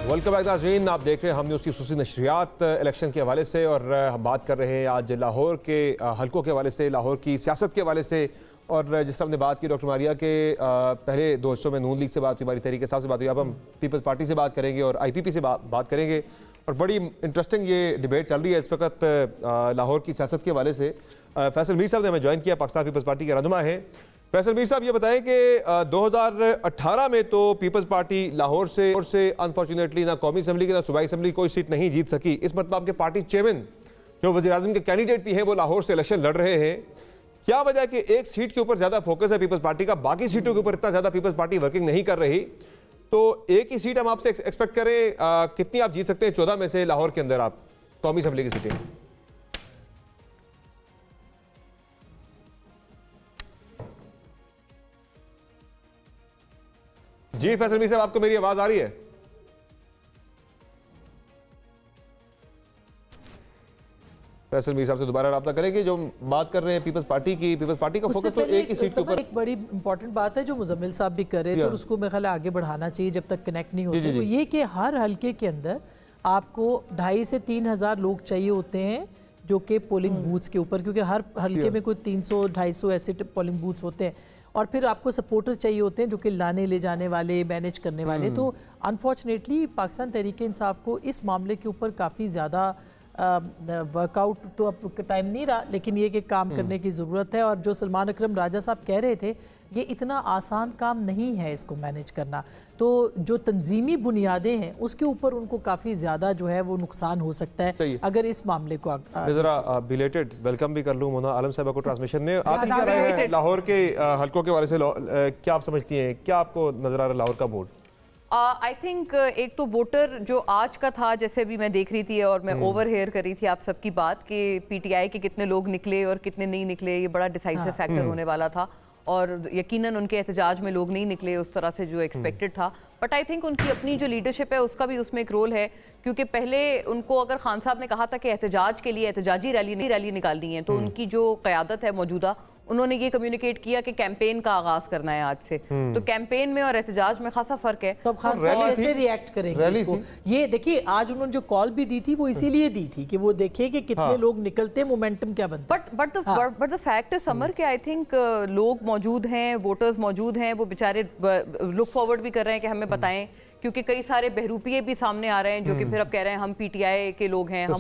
Welcome back नाज़रीन, आप देख रहे हैं हम न्यूज़ की खुसूसी नशरियात इलेक्शन के हवाले से और हम बात कर रहे हैं आज लाहौर के हलकों के हवाले से, लाहौर की सियासत के हवाले से। और जिस तरह हमने बात की डॉक्टर मारिया के पहले दो हिस्सों में नून लीग से बात हुई, हमारी तहरीक इंसाफ से बात हुई, अब हम पीपल्स पार्टी से बात करेंगे और IPP से बात करेंगे। और बड़ी इंटरेस्टिंग ये डिबेट चल रही है इस वक्त लाहौर की सियासत के हवाले से। फैसल मीर साहब ने हमें ज्वाइन किया, पाकिस्तान पीपल्स पार्टी के रहनुमा हैं। फैसल मीर साहब ये बताएं कि 2018 में तो पीपल्स पार्टी लाहौर से अनफॉर्चुनेटली ना कौमी असम्बली की ना सूबाई असम्बली कोई सीट नहीं जीत सकी। इस मतलब आपके पार्टी चेयरमैन जो वज़ीर-ए-आज़म के कैंडिडेट भी हैं वो लाहौर से इलेक्शन लड़ रहे हैं। क्या वजह है कि एक सीट के ऊपर ज़्यादा फोकस है पीपल्स पार्टी का, बाकी सीटों के ऊपर इतना ज़्यादा पीपल्स पार्टी वर्किंग नहीं कर रही? तो एक ही सीट हम आपसे एक्सपेक्ट करें, कितनी आप जीत सकते हैं 14 में से लाहौर के अंदर आप कौमी असम्बली की सीटें? जी फैसल मीर साहब, आपको मेरी आवाज आ रही है? फैसल मीर साहब से दोबारा रब्ता करेंगे। जो बात कर रहे हैं पीपल्स पार्टी का फोकस तो एक ही सीट के ऊपर। एक बड़ी इंपॉर्टेंट बात है जो मुजम्मिल साहब भी कर रहे थे और उसको मेरे ख्याल आगे बढ़ाना चाहिए जब तक कनेक्ट नहीं होते, तो ये कि हर हल्के के अंदर आपको 2,500 से 3,000 लोग चाहिए होते हैं जो कि पोलिंग बूथ्स के ऊपर, क्योंकि हर हल्के में कोई 300-250 ऐसे पोलिंग बूथ्स होते हैं। और फिर आपको सपोर्टर चाहिए होते हैं जो कि लाने ले जाने वाले, मैनेज करने वाले। तो अनफॉर्चुनेटली पाकिस्तान तहरीक इंसाफ को इस मामले के ऊपर काफ़ी ज़्यादा वर्कआउट तो अब टाइम नहीं रहा, लेकिन ये कि काम करने की ज़रूरत है। और जो सलमान अकरम राजा साहब कह रहे थे, ये इतना आसान काम नहीं है इसको मैनेज करना। तो जो तंजीमी बुनियादें हैं उसके ऊपर उनको काफ़ी ज़्यादा जो है वो नुकसान हो सकता है अगर इस मामले को ज़रा बिलेटेड वेलकम भी कर लूँ मोना आलम साहब को ट्रांसमिशन में। आप क्या राय है लाहौर के हल्कों के बारे से? क्या आप समझती हैं, क्या आपको नजर आ रहा है लाहौर का वोट? आई थिंक एक तो वोटर जो आज का था, जैसे अभी मैं देख रही थी और मैं ओवर हेयर कर रही थी आप सबकी बात कि PTI के कितने लोग निकले और कितने नहीं निकले, ये बड़ा डिसाइसिव फैक्टर होने वाला था। और यकीनन उनके एहतजाज में लोग नहीं निकले उस तरह से जो एक्सपेक्टेड था। बट आई थिंक उनकी अपनी जो लीडरशिप है उसका भी उसमें एक रोल है, क्योंकि पहले उनको अगर खान साहब ने कहा था कि एहतजाज के लिए एहतजाजी रैली निकालनी है, तो उनकी जो क़यादत है मौजूदा, उन्होंने ये कम्युनिकेट किया कि कैंपेन का आगाज करना है आज से। तो कैंपेन में और एहतजाज में खासा फर्क है। तो खान साहब कैसे रिएक्ट करेंगे इसको? ये देखिए आज उन्होंने जो कॉल भी दी थी वो इसीलिए दी थी कि वो देखे कि कितने लोग निकलते, मोमेंटम क्या बनता है। But the fact is summer के आई थिंक लोग मौजूद हैं, वोटर्स मौजूद हैं, वो बेचारे लुक फॉरवर्ड भी कर रहे हैं कि हमें बताएं, क्योंकि कई सारे बहरूपिये भी सामने आ रहे हैं जो कि फिर अब कह रहे हैं हम PTI के लोग हैं, हम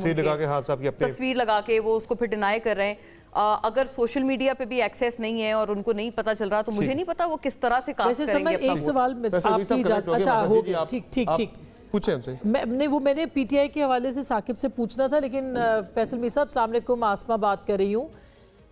तस्वीर लगा के वो उसको फिर डिनाई कर रहे हैं। अगर सोशल मीडिया पे भी एक्सेस नहीं है और उनको नहीं पता चल रहा, तो मुझे नहीं पता वो किस तरह से काम करेंगे। एक सवाल में आपकी अच्छा हो गया, ठीक पूछे हमसे। मैंने PTI के हवाले से साकिब से पूछना था, लेकिन फैसल मीर साहब अस्सलाम वालेकुम, आसमा बात कर रही हूँ।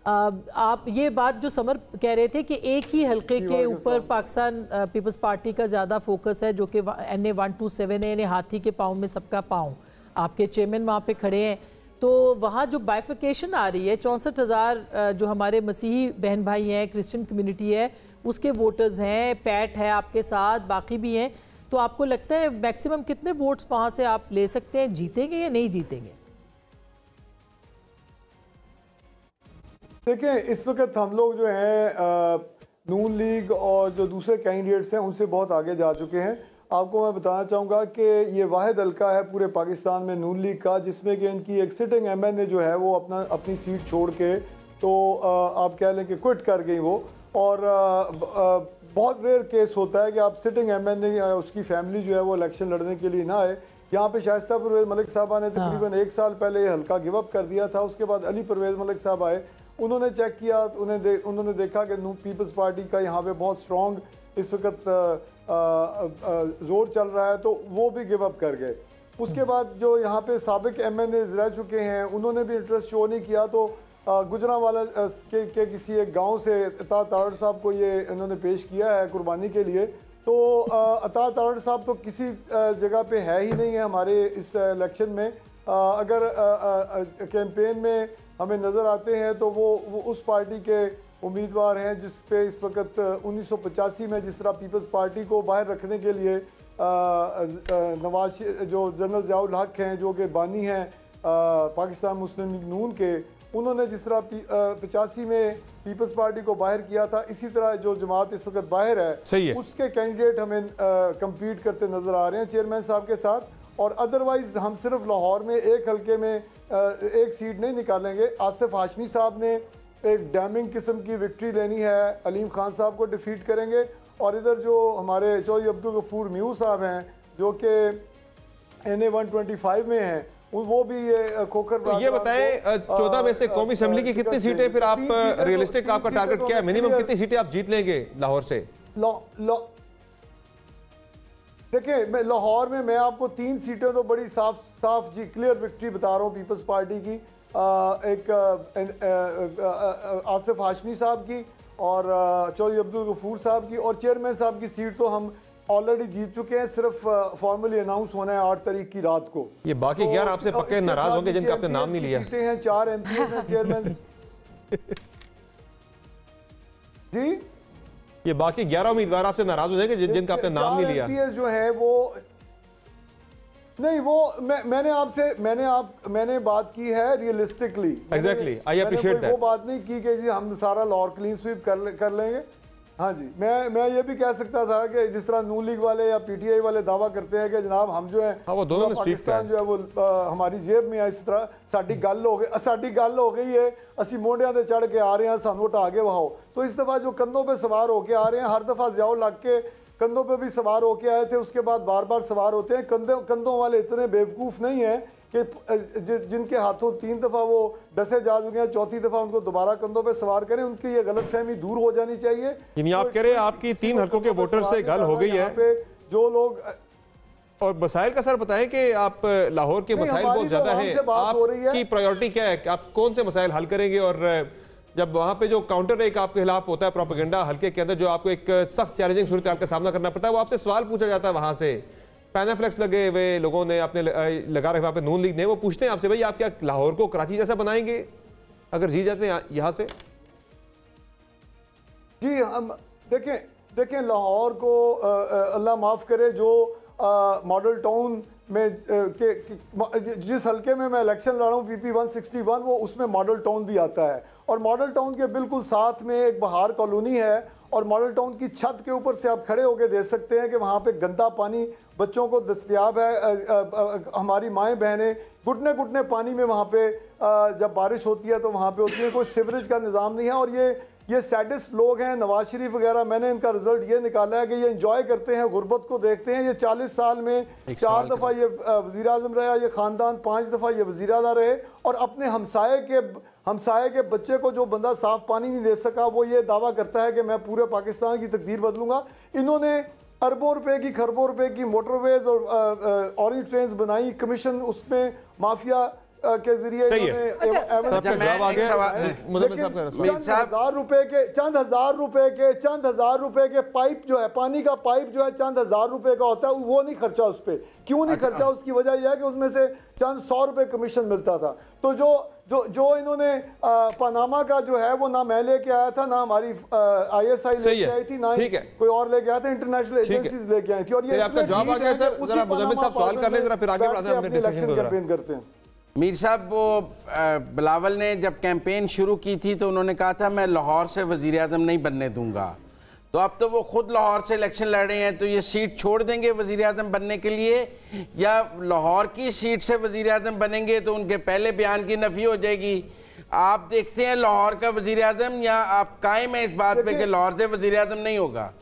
आप ये बात जो समर कह रहे थे कि एक ही हल्के के ऊपर पाकिस्तान पीपल्स पार्टी का ज़्यादा फोकस है, जो कि NA 127 है, यानी हाथी के पाँव में सबका पाँव। आपके चेयरमैन वहाँ पे खड़े हैं, तो वहाँ जो बाइफिकेशन आ रही है, 64,000 जो हमारे मसीही बहन भाई हैं, क्रिश्चियन कम्युनिटी है, उसके वोटर्स हैं, पैट है आपके साथ, बाकी भी हैं। तो आपको लगता है मैक्सिमम कितने वोट्स वहाँ से आप ले सकते हैं, जीतेंगे या नहीं जीतेंगे? देखिए इस वक्त हम लोग जो हैं नून लीग और जो दूसरे कैंडिडेट्स हैं उनसे बहुत आगे जा चुके हैं। आपको मैं बताना चाहूँगा कि ये वाहिद हल्का है पूरे पाकिस्तान में नून लीग का जिसमें कि इनकी एक सिटिंग MNA जो है वो अपनी सीट छोड़ के तो आप कह लें कि क्विट कर गई वो। और बहुत रेयर केस होता है कि आप सिटिंग MNA उसकी फैमिली जो है वो इलेक्शन लड़ने के लिए ना आए। यहाँ पे शाइस्ता परवेज़ मलिक साहबा ने तकरीबन 1 साल पहले ये हल्का गिव अप कर दिया था। उसके बाद अली परवेज़ मलिक साहब आए, उन्होंने चेक किया, उन्होंने देखा कि पीपल्स पार्टी का यहाँ पे बहुत स्ट्रॉन्ग इस वक्त जोर चल रहा है, तो वो भी गिव अप कर गए। उसके बाद जो यहाँ पे साबिक MNAs रह चुके हैं उन्होंने भी इंटरेस्ट शो नहीं किया, तो गुजरांवाला के किसी एक गांव से अता तारड़ साहब को ये इन्होंने पेश किया है कुर्बानी के लिए। तो अता तारड़ साहब तो किसी जगह पे है ही नहीं है हमारे इस इलेक्शन में। अगर कैंपेन में हमें नज़र आते हैं तो वो उस पार्टी के उम्मीदवार हैं जिस पे इस वक्त 1985 में जिस तरह पीपल्स पार्टी को बाहर रखने के लिए नवाज जो जनरल ज़ियाउल हक हैं जो कि बानी हैं पाकिस्तान मुस्लिम लीग नून के, उन्होंने जिस तरह 85 में पीपल्स पार्टी को बाहर किया था, इसी तरह जो जमात इस वक्त बाहर है उसके कैंडिडेट हमें कम्पीट करते नजर आ रहे हैं चेयरमैन साहब के साथ। और अदरवाइज हम सिर्फ लाहौर में एक हल्के में एक सीट नहीं निकालेंगे। आसिफ हाशमी साहब ने एक डैमिंग किस्म की विक्ट्री लेनी है, अलीम खान साहब को डिफीट करेंगे। और इधर जो हमारे चौधरी अब्दुल गफूर म्यू साहब हैं जो कि NA 125 में हैं, वो भी ये खोखर। तो ये बताएं 14 में से कौमी असेंबली की कितनी सीटें फिर आप रियलिस्टिक आपका टारगेट क्या है, मिनिमम कितनी सीटें आप जीत लेंगे लाहौर से? देखिए मैं लाहौर में मैं आपको 3 सीटें तो बड़ी साफ जी क्लियर विक्ट्री बता रहा हूँ पीपल्स पार्टी की, एक आसिफ हाशमी साहब की और चौधरी अब्दुल गफूर साहब की, और चेयरमैन साहब की सीट तो हम ऑलरेडी जीत चुके हैं, सिर्फ फॉर्मली अनाउंस होना है 8 तारीख की रात को। ये बाकी 11 आपसे पक्के नाराज होंगे जिनका आपने नाम नहीं लिया। सीटें हैं, 4 MP हैं चेयरमैन जी। ये बाकी 11 उम्मीदवार आपसे नाराज हो जाएंगे जिनका आपने नाम नहीं लिया। MPs जो है वो नहीं, वो मैंने बात की है realistically. Exactly, I appreciate that. वो बात नहीं की कि जी हम सारा लाहौर क्लीन स्वीप कर लेंगे। हाँ जी, मैं ये भी कह सकता था कि जिस तरह नून लीग वाले या PTI वाले दावा करते हैं कि जनाब हम जो है वो दोनों पाकिस्तान जो है वो हमारी जेब में है, इस तरह साड़ी गल हो गई है, असी मोढ़िया से चढ़ के आ रहे हैं, सानू हटा के वहाओ। तो इस दफा जो कंधों पे सवार होके आ रहे हैं, हर दफा ज्याओ लग के कंधों पे भी सवार होके आए थे, उसके बाद बार बार सवार होते हैं। कंधों वाले इतने बेवकूफ नहीं है कि जिनके हाथों 3 दफा वो डसे जा चुके हैं, 4थी दफा उनको दोबारा कंधों पे सवार करें। उनकी ये गलतफहमी दूर हो जानी चाहिए। यानी आप कह रहे हैं आपकी 3 हल्कों के वोटर से गल हो गई है जो लोग। और मसाइल का सर बताएं कि आप लाहौर के मसाइल बहुत ज्यादा हैं, आपकी प्रायोरिटी क्या है, आप कौन से मसाइल हल करेंगे? और जब वहां पे जो काउंटर एक आपके खिलाफ होता है प्रोपेगेंडा हल्के के अंदर, जो आपको एक सख्त चैलेंजिंग सूरत हाल का सामना करना पड़ता है, वो आपसे सवाल पूछा जाता है वहां से, पैनाफ्लेक्स लगे हुए लोगों ने अपने लगा रहे वहां पे नून लीग ने, वो पूछते हैं आपसे भाई आप क्या लाहौर को कराची जैसा बनाएंगे अगर जीत जाते हैं यहाँ से? जी हम देखें लाहौर को अल्लाह माफ करे जो मॉडल टाउन में जिस हल्के में मैं इलेक्शन लड़ा हूँ PP 161, वो उसमें मॉडल टाउन भी आता है। और मॉडल टाउन के बिल्कुल साथ में एक बहार कॉलोनी है, और मॉडल टाउन की छत के ऊपर से आप खड़े होकर देख सकते हैं कि वहाँ पे गंदा पानी बच्चों को दस्तयाब है। हमारी माएँ बहनें घुटने घुटने पानी में वहाँ पे जब बारिश होती है तो वहाँ पे होती है, कोई सीवरेज का निज़ाम नहीं है। और ये सैडिस्ट लोग हैं, नवाज शरीफ वगैरह, मैंने इनका रिजल्ट ये निकाला है कि ये इंजॉय करते हैं, गुर्बत को देखते हैं। ये 40 साल में 4 दफ़ा ये वज़ीर आज़म रहा, ये ख़ानदान 5 दफ़ा ये वज़ीर आला रहे, और अपने हमसाये के बच्चे को जो बंदा साफ पानी नहीं दे सका, वो ये दावा करता है कि मैं पूरे पाकिस्तान की तकदीर बदलूंगा। इन्होंने अरबों रुपए की खरबों रुपए की मोटरवेज और ऑरेंज ट्रेन्स बनाई, कमीशन उसमें माफिया के जरिए चंद हजार रुपए के पाइप जो है, पानी का पाइप जो है चंद हजार रुपए का होता है, वो नहीं खर्चा उस पर। क्यों नहीं खर्चा? उसकी वजह यह है कि उसमें से चंद 100 रुपए कमीशन मिलता था। तो जो इन्होंने पनामा का जो है वो ना मैं लेके आया था, ना हमारी ISI लेके आई थी, ना ही कोई और लेके आया था, इंटरनेशनल एजेंसीज लेके आई थी। और ये आपका जवाब आ गया सर, जरा मुजम्मिल साहब सवाल कर लें, जरा फिर आगे बढ़ाते हैं अपने डिस्कशन को। कैंपेन करते हैं मीर साहब, वो बिलावल ने जब कैंपेन शुरू की थी तो उन्होंने कहा था मैं लाहौर से वज़ीर आज़म नहीं बनने दूंगा, तो अब तो वो खुद लाहौर से इलेक्शन लड़ रहे हैं, तो ये सीट छोड़ देंगे वज़ीर आज़म बनने के लिए, या लाहौर की सीट से वज़ीर आज़म बनेंगे तो उनके पहले बयान की नफ़ी हो जाएगी? आप देखते हैं लाहौर का वज़ीर आज़म, या आप कायम है इस बात पे कि लाहौर से वज़ीर आज़म नहीं होगा?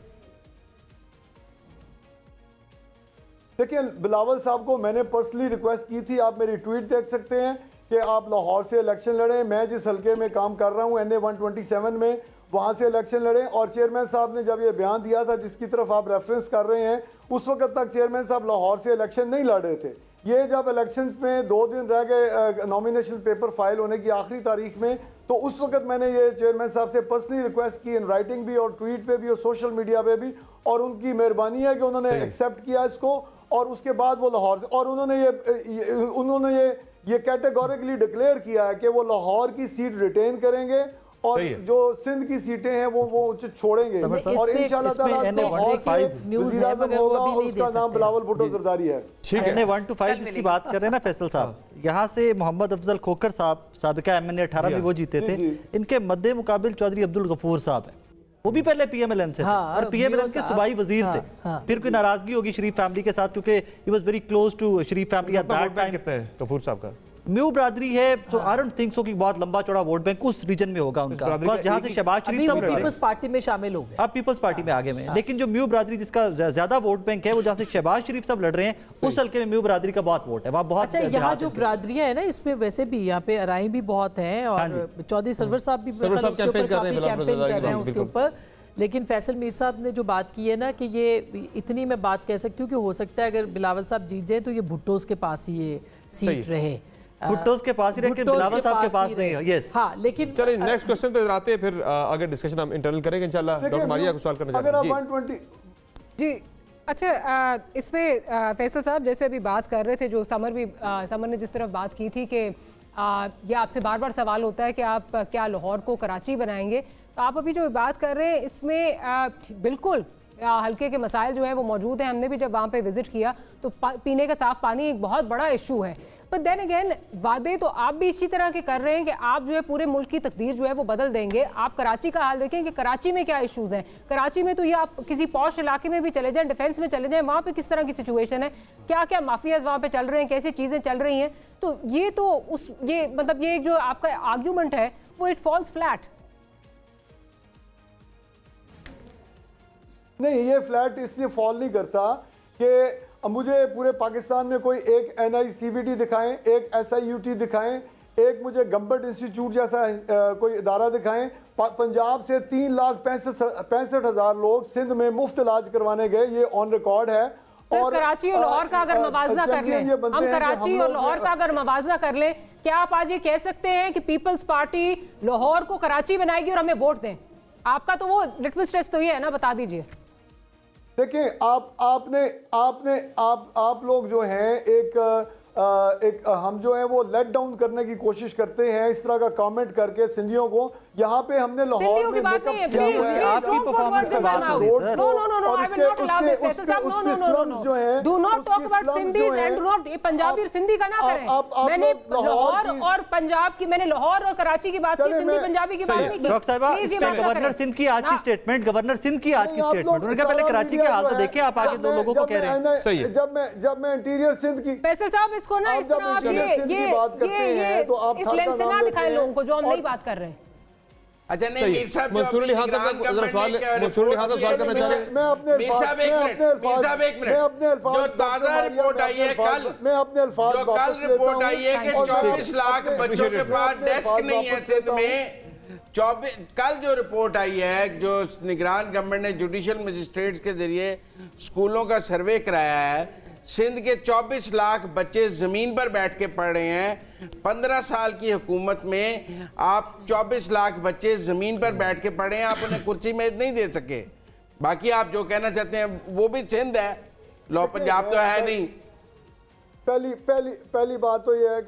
देखिए बिलावल साहब को मैंने पर्सनली रिक्वेस्ट की थी, आप मेरी ट्वीट देख सकते हैं कि आप लाहौर से इलेक्शन लड़ें। मैं जिस हल्के में काम कर रहा हूँ NA 127 में, वहाँ से इलेक्शन लड़ें। और चेयरमैन साहब ने जब ये बयान दिया था जिसकी तरफ आप रेफरेंस कर रहे हैं, उस वक्त तक चेयरमैन साहब लाहौर से इलेक्शन नहीं लड़ रहे थे। ये जब इलेक्शन में 2 दिन रह गए नॉमिनेशन पेपर फाइल होने की आखिरी तारीख में, तो उस वक्त मैंने ये चेयरमैन साहब से पर्सनली रिक्वेस्ट की, इन राइटिंग भी और ट्वीट पे भी और सोशल मीडिया पे भी, और उनकी मेहरबानी है कि उन्होंने एक्सेप्ट किया इसको। और उसके बाद वो लाहौर से, और उन्होंने ये कैटेगोरिकली डिक्लेयर किया है कि वो लाहौर की सीट रिटेन करेंगे और जो सिंध की सीटें हैं वो छोड़ेंगे। और इंशाल्लाह ताला उसका नाम बिलावल भुट्टो जरदारी है। NA 125 जिसकी बात कर रहे हैं ना फैसल साहब, यहाँ से मोहम्मद अफजल खोखर साहब साबिका MNA 18 में वो जीते थे, इनके मद्दे मुकाबिल चौधरी अब्दुल गफूर साहब है, वो भी पहले PMLN से थे और PMLN के सूबाई वजीर थे। फिर कोई नाराजगी होगी शरीफ फैमिली के साथ क्योंकि he was very close to Sharif family at that time. कितना है गफूर साहब का? म्यू बरादरी है तो आई डोंट थिंक सो कि बहुत लंबा चौड़ा वोट बैंक उस रीजन में होगा उनका, जहां से शहबाज शरीफ साहब पीपल्स पार्टी में शामिल हो गए, अब पीपल्स पार्टी में आगे में। लेकिन जो म्यू बरादरी जिसका ज्यादा वोट बैंक है वो जहां से शहबाज शरीफ साहब लड़ रहे हैं उस हल्के में म्यू बरादरी का बहुत वोट है वहाँ बहुत। अच्छा, यहाँ जो बरादरियां है ना इसमें वैसे भी यहाँ पे अराई भी बहुत हैं और चौधरी सरवर साहब भी कैंपेन कर रहे हैं उसके ऊपर। लेकिन फैसल मीर साहब ने जो बात की है ना कि ये इतनी मैं बात कह सकती हूँ कि हो सकता है अगर बिलावल साहब जीत जाए तो ये भुट्टोस के पास ही ये सीट रहे, भुट्टो के पास ही रहे, बिलावल साहब के पास नहीं है। यस हाँ, लेकिन चलिए नेक्स्ट क्वेश्चन पे आते हैं, फिर आगे डिस्कशन हम इंटरनल करेंगे इंशाल्लाह। डॉक्टर मारिया को सवाल करना चाहते हैं 120 जी। अच्छा, इसमें फैसल साहब जैसे अभी बात कर रहे थे, जो समर ने जिस तरफ बात की थी कि ये आपसे बार बार सवाल होता है कि आप क्या लाहौर को कराची बनाएंगे, तो आप अभी जो बात कर रहे हैं इसमें बिल्कुल हल्के के मसाइल जो है वो मौजूद हैं। हमने भी जब वहाँ पे विजिट किया तो पीने का साफ पानी एक बहुत बड़ा इशू है। पर देन अगेन वादे तो आप भी इसी तरह के कर रहे हैं कि आप जो है पूरे मुल्क की तकदीर जो है वो बदल देंगे। आप कराची का हाल देखें कि कराची में क्या इश्यूज हैं। कराची में तो ये आप किसी पॉश इलाके में भी चले जाएं, डिफेंस में चले जाएं, वहाँ पे किस तरह की सिचुएशन है, क्या क्या माफियाज वहाँ पे चल रहे हैं, कैसी चीज़ें चल रही हैं। तो ये मतलब ये जो आपका आर्ग्यूमेंट है वो इट फॉल्स फ्लैट। नहीं, ये फ्लैट इसलिए फॉल नहीं करता कि मुझे पूरे पाकिस्तान में कोई एक NICVT दिखाएं, एक SIUT दिखाएं, एक मुझे गम्बट इंस्टीट्यूट जैसा कोई इदारा दिखाएं। पंजाब से 3,65,000 लोग सिंध में मुफ्त इलाज करवाने गए, ये ऑन रिकॉर्ड है। और कराची और लाहौर का अगर मवाजना कर लें, हम कराची और लाहौर का अगर मवाजना कर लें, क्या आप आज ये कह सकते हैं कि पीपल्स पार्टी लाहौर को कराची बनाएगी और हमें वोट दें? आपका तो वो लिटमस टेस्ट तो ये है ना, बता दीजिए। देखिए, आप लोग जो हैं एक हम जो है वो लेट डाउन करने की कोशिश करते हैं इस तरह का कमेंट करके सिंधियों को। यहाँ पे हमने लाहौर में आपकी परफॉर्मेंस पे बात हो रही है। No no no no, I will not allow this. No no no no no, do not talk about Sindhis and do not Punjabi और सिंधी का ना करें। मैंने लाहौर और पंजाब की, मैंने लाहौर और कराची की बात की, सिंधी पंजाबी की बात नहीं की। डॉक्टर साहिबा, गवर्नर सिंध की आज की स्टेटमेंट, गवर्नर सिंध की आज की स्टेटमेंट, उन्होंने कहा पहले कराची के हाल तो देखिए, आप आगे दो लोगों को कह रहे हैं। सही है। जब मैं इंटीरियर सिंध की, फैसल साहब इसको ना इस तरह आप ये इस लेंस से ना दिखाएं लोगों को जो हम नहीं बात कर रहे हैं। अच्छा नहीं, मीर साहब मंसूर अली खान साहब का सवाल करना चाह रहे हैं। मीर साहब एक मिनट, जो ताजा रिपोर्ट आई है कल, जो कल रिपोर्ट आई है कि 24 लाख बच्चों के पास डेस्क नहीं है सिंध में। कल जो रिपोर्ट आई है, जो निगरान गवर्नमेंट ने जुडिशियल मजिस्ट्रेट्स के जरिए स्कूलों का सर्वे कराया है, सिंध के 24 लाख बच्चे जमीन पर बैठ के पढ़ रहे हैं। 15 साल की हुकूमत में आप 24 लाख बच्चे जमीन पर बैठ के पढ़े हैं, आप उन्हें कुर्सी मेज नहीं दे सके। बाकी आप जो कहना चाहते हैं वो भी सिंध है, लो पंजाब तो है नहीं। पहली बात तो यह है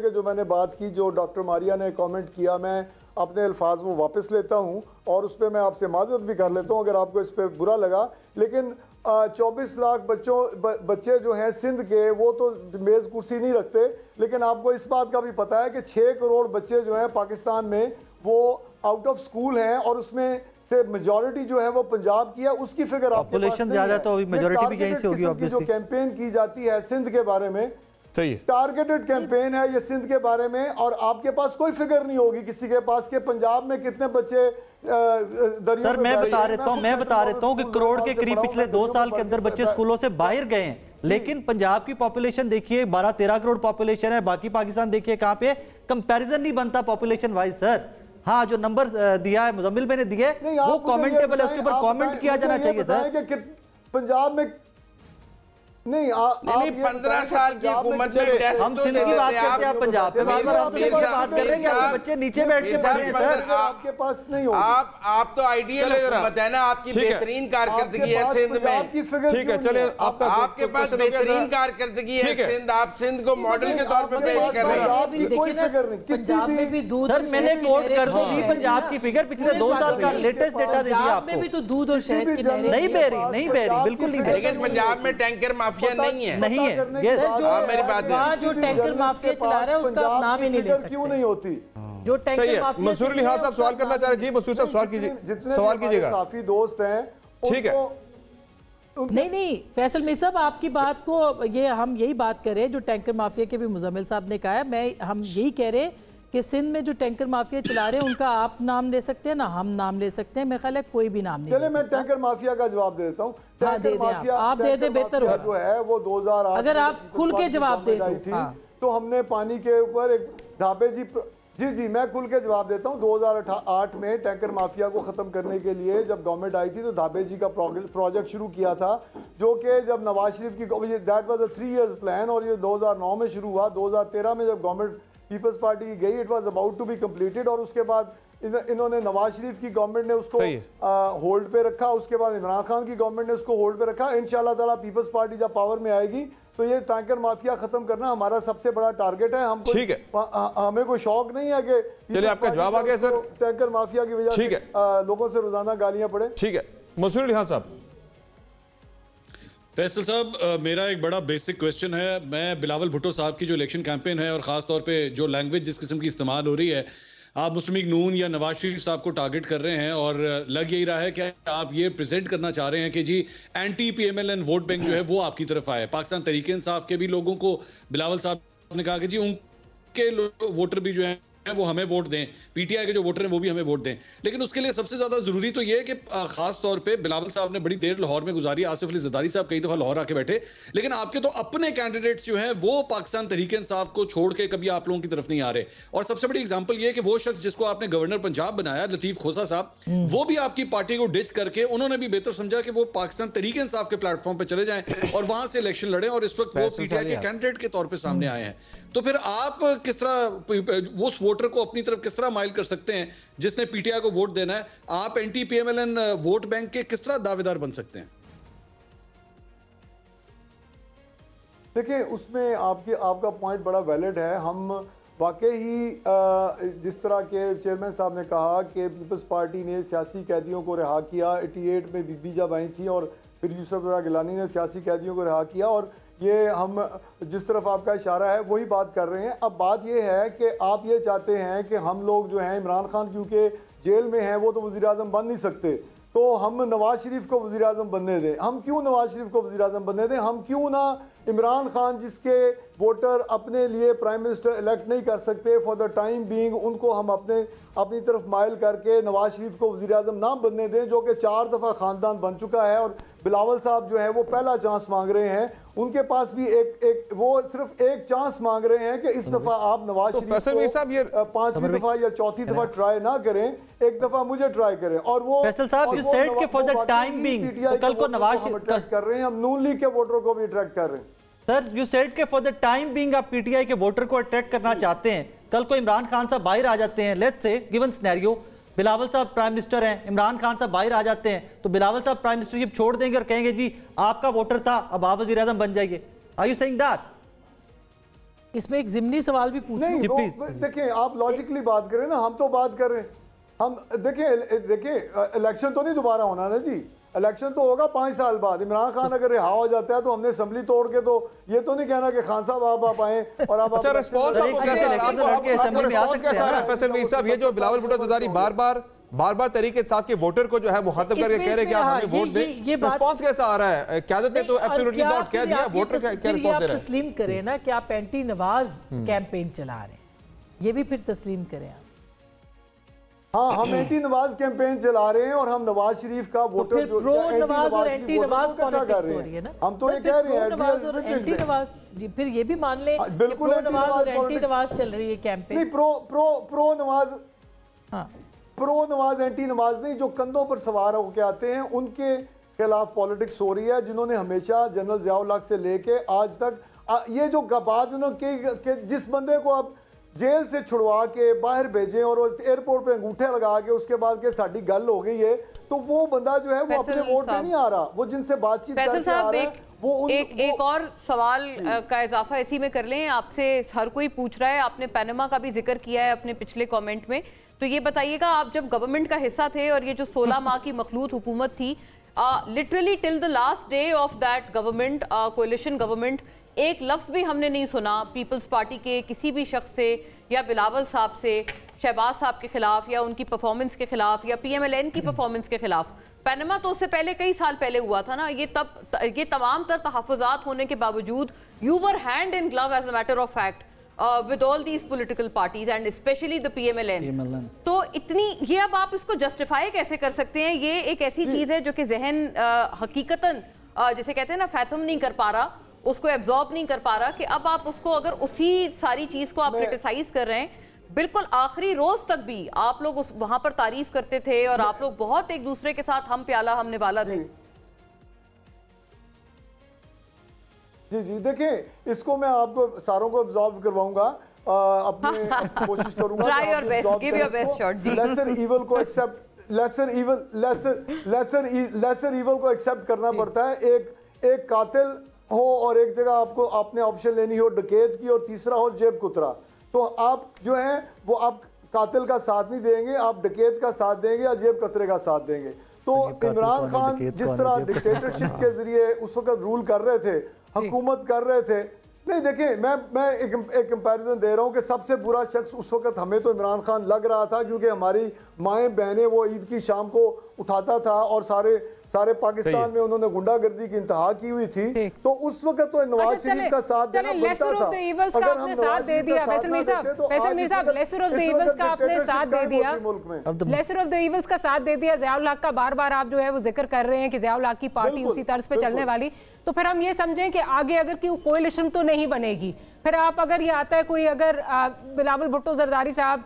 कि जो मैंने बात की, जो डॉक्टर मारिया ने कमेंट किया, मैं अपने अल्फाज वो वापस लेता हूँ और उस पर मैं आपसे माजरत भी कर लेता हूँ अगर आपको इस पर बुरा लगा। लेकिन 24 लाख बच्चे जो हैं सिंध के, वो तो मेज़ कुर्सी नहीं रखते। लेकिन आपको इस बात का भी पता है कि 6 करोड़ बच्चे जो हैं पाकिस्तान में वो आउट ऑफ स्कूल हैं और उसमें से मेजॉरिटी जो है वो पंजाब की है। उसकी फिगर पॉपुलेशन ज्यादा तो मेजॉरिटी भी यहीं से होगी ऑब्वियसली। जो कैंपेन की जाती है सिंध के बारे में, सही है, टारगेटेड कैंपेन है ये सिंध के बारे में, और आपके पास कोई फिगर नहीं होगी किसी के पास कि पंजाब में कितने बच्चे सर मैं बता रहता हूँ कि करोड़ के करीब पिछले 2 साल के अंदर बच्चे स्कूलों से बाहर गए हैं। लेकिन पंजाब की पॉपुलेशन देखिए 12-13 करोड़ पॉपुलेशन है, बाकी पाकिस्तान देखिए कहाँ पे, कंपैरिजन नहीं बनता पॉपुलेशन वाइज सर। हाँ, जो नंबर दिया है मुजम्मिल भाई ने दिए वो कमेंटेबल है, उसके ऊपर कमेंट किया जाना चाहिए सर। पंजाब में नहीं 15 साल की हुकूमत में डेस्क हम सिंध की बात करते हैं, पंजाब पे बात कर रहे हैं, बच्चे नीचे बैठ के पढ़ रहे हैं सर। आपके पास नहीं होगा। आप तो आइडियल हुकूमत है ना, आपकी बेहतरीन कारकर्दगी है सिंध में। ठीक है, चलिए आपके पास बेहतरीन कारकर्दगी है सिंध, आप सिंध को मॉडल के तौर पे पेश कर रहे हैं। पंजाब में भी दूध, सर मैंने कोट कर दी पंजाब की फिगर पिछले 2 साल का लेटेस्ट डेटा दे दिया आपको। भी तो दूध और शहद की नहीं बह रही, बिल्कुल नहीं बह रही। लेकिन पंजाब में टैंकर माफिया नहीं है। नहीं है, मेरी बात है, जो टैंकर माफिया चला रहा है उसका आप नाम ही नहीं ले सकते। क्यों नहीं होती? जो टैंकर माफिया मंसूर अली खान साहब सवाल करना चाह रहे हैं। मंसूर साहब सवाल कीजिए, सवाल कीजिएगा। काफी दोस्त हैं, ठीक है। नहीं फैसल मीर साहब, आपकी बात को हम यही बात कर रहे हैं जो टैंकर माफिया के भी मुजम्मिल साहब ने कहा है। हम यही कह रहे हैं कि सिंध में जो टैंकर माफिया चला रहे हैं उनका आप नाम ले सकते हैं ना हम नाम ले सकते हैं। मेरे ख्याल है कोई भी नाम नहीं। चले मैं टैंकर माफिया का जवाब दे देता हूँ। हाँ, दे दे आप दे दे, बेहतर होगा जो है वो 2008 अगर आप खुल के जवाब दे तो हमने पानी के ऊपर एक ढाबे जी मैं खुल के जवाब देता हूँ। 2008 में टैंकर माफिया को ख़त्म करने के लिए जब गवर्नमेंट आई थी तो ढाबे जी का प्रोजेक्ट शुरू किया था, जो कि जब नवाज शरीफ की that was a 3 years plan, और ये 2009 में शुरू हुआ। 2013 में जब गवर्नमेंट पीपल्स पार्टी की गई, it was about to be completed, और उसके बाद इन्होंने नवाज शरीफ की गवर्नमेंट ने उसको होल्ड पे रखा। उसके बाद इमरान खान की गवर्नमेंट ने उसको होल्ड पे रखा। इंशाल्लाह ताला पीपल्स पार्टी जब पावर में आएगी तो ये टैंकर माफिया खत्म करना हमारा सबसे बड़ा टारगेट है। हम ठीक है, हमें कोई शौक नहीं है कि चलिए आपका जवाब आ गया सर। टैंकर माफिया की वजह से लोगों से रोजाना गालियां पड़े। ठीक है, मंसूर अली खान साहब। फैसल साहब, मेरा एक बड़ा बेसिक क्वेश्चन है। मैं बिलावल भुट्टो साहब की जो इलेक्शन कैंपेन है और खास तौर पे जो लैंग्वेज जिस किस्म की इस्तेमाल हो रही है, आप मुस्लिम लीग नून या नवाज शरीफ साहब को टारगेट कर रहे हैं और लग यही रहा है कि आप ये प्रेजेंट करना चाह रहे हैं कि जी एंटी PMLN वोट बैंक जो है वो आपकी तरफ आए। पाकिस्तान तहरीक इंसाफ के भी लोगों को बिलावल साहब ने कहा कि जी उनके वोटर भी जो है वो हमें वोट दें, PTI के जो वोटर हैं वो भी हमें वोट दें। लेकिन उसके लिए सबसे ज्यादा जरूरी तो ये है कि खास तौर पे बिलावल साहब ने बड़ी देर लाहौर में गुजारी, आसिफ अली जरदारी साहब कई दफा लाहौर आके बैठे, लेकिन आपके तो अपने कैंडिडेट्स जो हैं वो पाकिस्तान तहरीक इंसाफ को छोड़ के कभी आप लोगों की तरफ नहीं आ रहे। और सबसे बड़ी एग्जांपल ये है कि वो शख्स जिसको आपने गवर्नर पंजाब बनाया, लतीफ खोसा साहब, वो भी आपकी पार्टी को डिच करके उन्होंने भी बेहतर समझा कि वो पाकिस्तान तहरीक इंसाफ के प्लेटफॉर्म पर चले जाएं और वहां से इलेक्शन लड़े, और इस वक्त वो PTI के कैंडिडेट के तौर पर सामने आए हैं। तो फिर आप किस तरह उस वोटर को अपनी तरफ किस तरह माइल कर सकते हैं जिसने PTI को वोट देना है? आप एंटी PMLN वोट बैंक के किस तरह दावेदार बन सकते हैं? देखिए, उसमें आपका पॉइंट बड़ा वैलिड है। हम वाकई ही जिस तरह के चेयरमैन साहब ने कहा कि पीपल्स पार्टी ने सियासी कैदियों को रिहा किया, 88 में बीबी जब आई थी, और फिर यूसुफ रज़ा गिलानी ने सियासी कैदियों को रिहा किया, और ये हम जिस तरफ आपका इशारा है वही बात कर रहे हैं। अब बात ये है कि आप ये चाहते हैं कि हम लोग जो हैं, इमरान खान क्योंकि जेल में हैं वो तो वज़ीर-ए-आज़म बन नहीं सकते, तो हम नवाज शरीफ को वज़ीर-ए-आज़म बनने दें। हम क्यों नवाज शरीफ को वज़ीर-ए-आज़म बनने दें? हम क्यों ना इमरान खान जिसके वोटर अपने लिए प्राइम मिनिस्टर इलेक्ट नहीं कर सकते फॉर द टाइम बीइंग, उनको हम अपनी तरफ माइल करके नवाज शरीफ को वज़ीर-ए-आज़म ना बनने दें, जो कि 4 दफ़ा ख़ानदान बन चुका है। और बिलावल साहब जो है वो पहला चांस मांग रहे हैं, उनके पास भी वो सिर्फ एक चांस मांग रहे हैं कि इस दफा आप नवाज शरीफ को 5वीं दफा या 4थी दफा ट्राई ना करें, एक दफा मुझे ट्राई करें। और वो फैसल साहब, यू सेड कि फॉर द टाइम बीइंग, कल को नवाज अट्रैक्ट कर रहे हैं, हम नून लीग के वोटरों को भी अट्रैक्ट कर रहे हैं। सर, यू सेड कि फॉर द टाइम बीइंग आप PTI के वोटर को अट्रैक्ट करना चाहते हैं। कल को इमरान खान साहब बाहर आ जाते हैं, let's say given scenario, Bilawal साहब प्राइम मिनिस्टर हैं, इमरान खान साहब बाहर आ जाते हैं, तो बिलावल साहब प्राइम मिनिस्टरशिप छोड़ देंगे और कहेंगे जी आपका वोटर था, अब आप वज़ीर आज़म बन जाइए। Are you saying that? इसमें एक ज़िमनी सवाल भी पूछ नहीं, देखिए आप लॉजिकली बात करें ना, हम तो बात कर रहे हैं। हम देखिए इलेक्शन तो नहीं दोबारा होना ना जी, इलेक्शन तो होगा 5 साल बाद। इमरान खान अगर रिहा हो जाता है तो हमने असेंबली तोड़ के तो ये तो नहीं कहना कि खान साहब आप आए और आप अच्छा रिस्पांस आपको कैसा आ रहा है फैसल मीर साहब? ये जो बिलावल भुट्टो ज़रदारी बार-बार तहरीक इंसाफ के वोटर को जो है मुखातब करके कह रहे हैं कि आप हमें वोट दें, रिस्पांस कैसा आ रहा है? क़यादत ने तो एब्सोल्युटली नॉट कह दिया, वोटर क्या रिस्पांस दे रहे हैं? तस्लीम करें ना कि आप एंटी नवाज कैंपेन चला रहे हैं, ये भी फिर तस्लीम करें आप। हाँ, हम एंटी नवाज कैंपेन चला रहे हैं और हम नवाज शरीफ का वोटर जो प्रो नवाज और एंटी नवाज पॉलिटिक्स हो रही है ना, हम तो ये कह रहे हैं नवाज और एंटी नवाज जी, फिर ये भी मान लें बिल्कुल प्रो नवाज और एंटी नवाज चल रही है कैंपेन। नहीं, प्रो नवाज, हाँ, प्रो नवाज एंटी नवाज नहीं, जो कंधों पर सवार होकर आते हैं उनके खिलाफ पॉलिटिक्स हो रही है, जिन्होंने हमेशा जनरल ज़िया-उल हक से लेके आज तक ये जो बात उन्होंने जिस बंदे को अब जेल से छुड़वा के बाहर भेजें और एयरपोर्ट पे अंगूठे लगा के उसके बाद के साड़ी गल हो गई है, तो वो बंदा जो है वो अपने वोट पे नहीं आ रहा, वो जिनसे बातचीत करके आ रहा है। वो एक और सवाल का इजाफा इसी में कर लें, आपसे हर कोई पूछ रहा है, आपने पैनमा का भी जिक्र किया है अपने पिछले कमेंट में, तो ये बताइएगा आप जब गवर्नमेंट का हिस्सा थे और ये जो 16 माह की मखलूत हुकूमत थी, literally till the last day of that government, कोalition government, एक लफ्ज़ भी हमने नहीं सुना पीपल्स पार्टी के किसी भी शख्स से या बिलावल साहब से, शहबाज साहब के खिलाफ या उनकी परफॉर्मेंस के खिलाफ या PMLN की परफॉर्मेंस के खिलाफ। पैनमा तो उससे पहले कई साल पहले हुआ था ना, ये तमाम तर तहफ़्फ़ुज़ात होने के बावजूद you were hand in glove as a matter of fact with all these political parties and especially the PMLN. तो इतनी ये अब आप इसको जस्टिफाई कैसे कर सकते हैं? ये एक ऐसी चीज़ है जो कि जहन हकीकतन जैसे कहते हैं ना फैथम नहीं कर पा रहा, उसको एब्जॉर्ब नहीं कर पा रहा, कि अब आप उसको अगर उसी सारी चीज़ को आप क्रिटिसाइज कर रहे हैं, बिल्कुल आखिरी रोज तक भी आप लोग उस वहां पर तारीफ करते थे और आप लोग बहुत एक दूसरे के साथ हम प्याला हमने वाला थे। जी जी, देखिए इसको मैं आपको सारों को ऑब्जर्व करवाऊंगा, अपनी कोशिश करूंगा। Try your best, give your best shot जी। लेसर ईवल को एक्सेप्ट लेसर ईवल को एक्सेप्ट करना पड़ता है। एक कातिल हो और एक जगह आपको आपने ऑप्शन लेनी हो डकैत की और तीसरा हो जेब कुतरा, तो आप जो है वो आप कातिल का साथ नहीं देंगे, आप डकैत का साथ देंगे या जेब कतरे का साथ देंगे। तो इमरान खान जिस तरह डिक्टेटरशिप के जरिए उस वक्त रूल कर रहे थे, हुकूमत कर रहे थे, नहीं देखिए मैं एक कंपैरिजन दे रहा हूँ कि सबसे बुरा शख्स उस वक्त हमें तो इमरान खान लग रहा था, क्योंकि हमारी माएँ बहनें वो ईद की शाम को उठाता था और सारे पाकिस्तान में उन्होंने गुंडागर्दी की इंतहा की हुई थी। तो उस वक्त तो नवाज शरीफ का साथ देना बनता था। अगर हम साथ दे दिया फैसल मीर साहब, लेसर ऑफ द इवल्स का आपने साथ दे दिया, लेसर ऑफ द इवल्स का साथ दे दिया, ज़ियाउल हक का बार बार आप जो है वो जिक्र कर रहे हैं कि ज़ियाउल हक की पार्टी उसी तर्ज पे चलने वाली, तो फिर हम ये समझें कि आगे अगर कोalition तो नहीं बनेगी, फिर आप अगर ये आता है कोई अगर बिलावल भुट्टो जरदारी साहब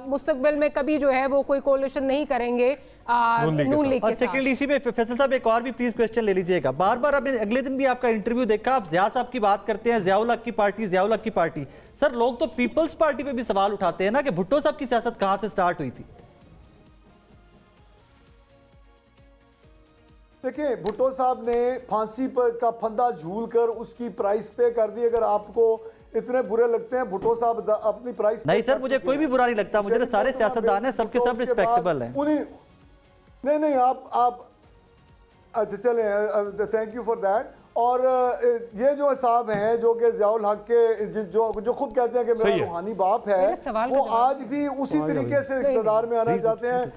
मुस्तकबिल में कभी जो है वो कोई कोalition नहीं करेंगे नून लीग के साथ। सेकेंडली इसी में फैसल साहब एक और भी प्लीज क्वेश्चन ले लीजिएगा। बार बार आपने अगले दिन भी आपका इंटरव्यू देखा, आप ज़िया साहब की बात करते हैं, ज़ियाउल हक की पार्टी, ज़ियाउल हक की पार्टी। सर लोग तो पीपल्स पार्टी पे भी सवाल उठाते हैं ना कि भुट्टो साहब की सियासत कहां से स्टार्ट हुई थी? देखिए भुट्टो साहब ने फांसी पर का फंदा झूल कर उसकी प्राइस पे कर दी। अगर आपको इतने बुरे लगते हैं भुट्टो साहब अपनी प्राइस नहीं सर, मुझे कोई भी बुरा नहीं लगता, मुझे तो सारे सियासतदान हैं, सबके सब रिस्पेक्टेबल हैं। नहीं आप अच्छा चलें, थैंक यू फॉर दैट। और ये जो साहब हैं जो कि ज़ियाउल हक के जो खुद कहते हैं कि मेरा रूहानी बाप है, वो आज भी उसी तरीके से इक़्तिदार में आना चाहते हैं।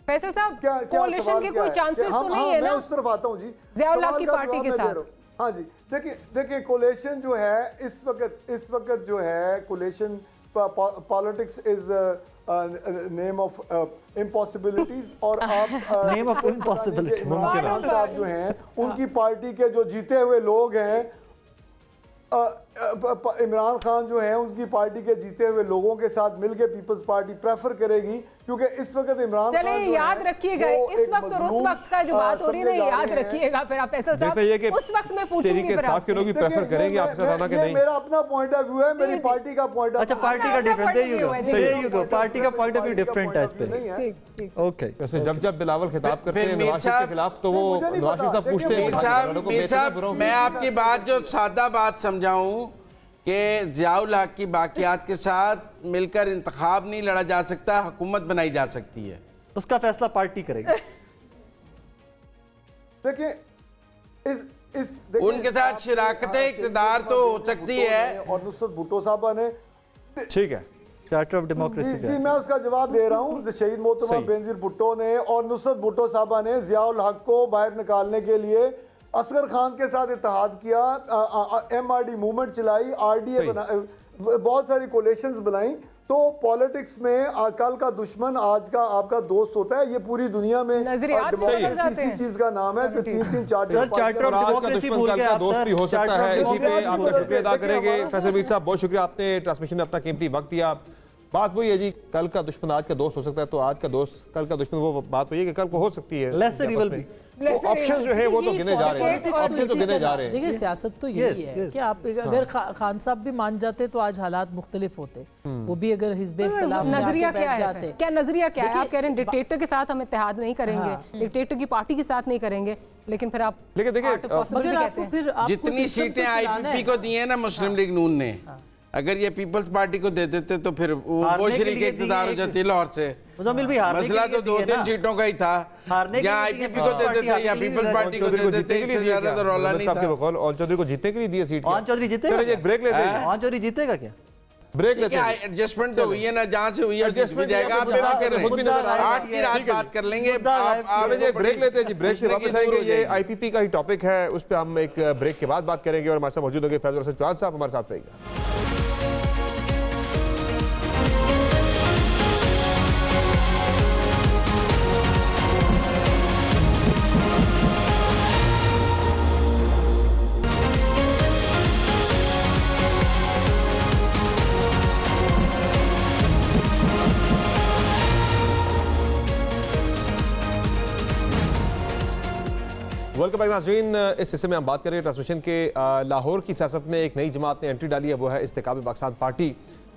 फैसल साहब कोalition के कोई चांसेस तो नहीं है ना? मैं उस तरफ आता हूँ जी, ज़ियाउल हक की पार्टी के साथ। हाँ जी, देखिए कोalition जो है इस वक्त जो है कोalition, पॉलिटिक्स इज नेम ऑफ इम्पॉसिबिलिटीज। और आप नेम ऑफ इम्पॉसिबिलिटी साहब जो हैं उनकी पार्टी के जो जीते हुए लोग हैं, इमरान खान जो है उनकी पार्टी के जीते हुए लोगों के साथ मिलकर पीपल्स पार्टी प्रेफर करेगी, क्योंकि इस वक्त इमरान खान याद रखिएगा इस वक्त और उस वक्त का जो बात हो रही है ना, याद रखिएगा। फिर आप फैसल साहब उस वक्त में पूछूंगी, फिर साफ के लोग भी प्रेफर करेंगे आपके साथ आना कि नहीं। मेरा अपना पॉइंट ऑफ व्यू है, मेरी पार्टी का पॉइंट ऑफ, अच्छा पार्टी का डिफरेंट है, पार्टी का पॉइंट ऑफ व्यू डिफरेंट है इस पे। ओके, वैसे जब बिलावल खिताब करते हैं नवाज शरीफ के खिलाफ तो वो नवाज शरीफ साहब पूछते हैं, मैं आपकी बात जो सादा बात समझाऊं कि ज़ियाउल हक की बाकियात के साथ मिलकर इंतखाब नहीं लड़ा जा सकता, हुकूमत बनाई जा सकती है, उसका फैसला पार्टी करेगी। देखिए उनके साथ शिराकत इक़्तिदार तो हो सकती है। और नुसरत भुट्टो साहब ने, ठीक है, चार्टर ऑफ डेमोक्रेसी जी मैं उसका जवाब दे रहा हूँ। शहीद मोहतरमा बेनजीर भुट्टो ने और नुसरत भुट्टो साहबा ने ज़ियाउल हक को बाहर निकालने के लिए असगर खान के साथ इत्तेहाद किया, MRD मूवमेंट चलाई, RDA बहुत सारी कोलेशंस बनाई। तो पॉलिटिक्स में कल का दुश्मन आज का आपका दोस्त होता है, ये पूरी दुनिया में इसी चीज का नाम है कि 3-3 दोस्त भी हो सकता है। इसी पे आपका शुक्रिया अदा करेंगे फैसल मीर साहब, बहुत शुक्रिया, आपने ट्रांसमिशन में अपना कीमती वक्त दिया। बात वही है जी, कल का दुश्मन आज का दोस्त हो सकता है, तो आज का दोस्त कल का दुश्मन, वो बात वही है कि कल को हो सकती है लेसर इवल भी। ऑप्शन जो है वो तो गिने जा रहे हैं, ऑप्शन तो गिने जा रहे हैं। देखिए सियासत तो यही है कि आप अगर खान साहब भी मान जाते तो आज हालात मुख्तलिफ होते, वो भी अगर हिज़्ब इख्तिलाफ में नजरिया क्या है, क्या नजरिया क्या है? आप कह रहे हैं डिक्टेटर के साथ हम इत्तेहाद नहीं करेंगे, डिक्टेटर की पार्टी के साथ नहीं करेंगे, लेकिन फिर आप जितनी सीटें IPP को दी है ना मुस्लिम लीग नून ने, अगर ये पीपल्स पार्टी को दे देते तो फिर वो शरीक इक़्तिदार हो जाती लाहौर से। मसला तो 2-3 सीटों का ही था, या आईपीपी को दे देते या पीपल्स पार्टी को दे देते, इससे ज्यादा तो रौला नहीं था। ऑन चौधरी को जीतने के लिए दिए सीट, ऑन चौधरी जीतेगा, एक ब्रेक लेते हैं। ऑन चौधरी जीतेगा क्या? ब्रेक लेते हैं, एडजस्टमेंट तो हुई है ना, जहां से हुई है एडजस्टमेंट जाएगा। आप बेफिक्र रहें, आज की रात बात कर लेंगे। आप एक ब्रेक लेते हैं जी, ब्रेक से वापस आएंगे। ये आईपीपी का ही टॉपिक है, उस पर हम एक ब्रेक के बाद बात करेंगे। और हमारे साथ मौजूद होंगे फैजल हसन चौहान साहब, हमारे साथ रहेंगे। वेलकम बैक नाज़रीन। इस हिस्से में हम बात करें ट्रांसमिशन के लाहौर की सियासत में एक नई जमात ने एंट्री डाली है, वो है इस्तेकाम पाकिस्तान पार्टी।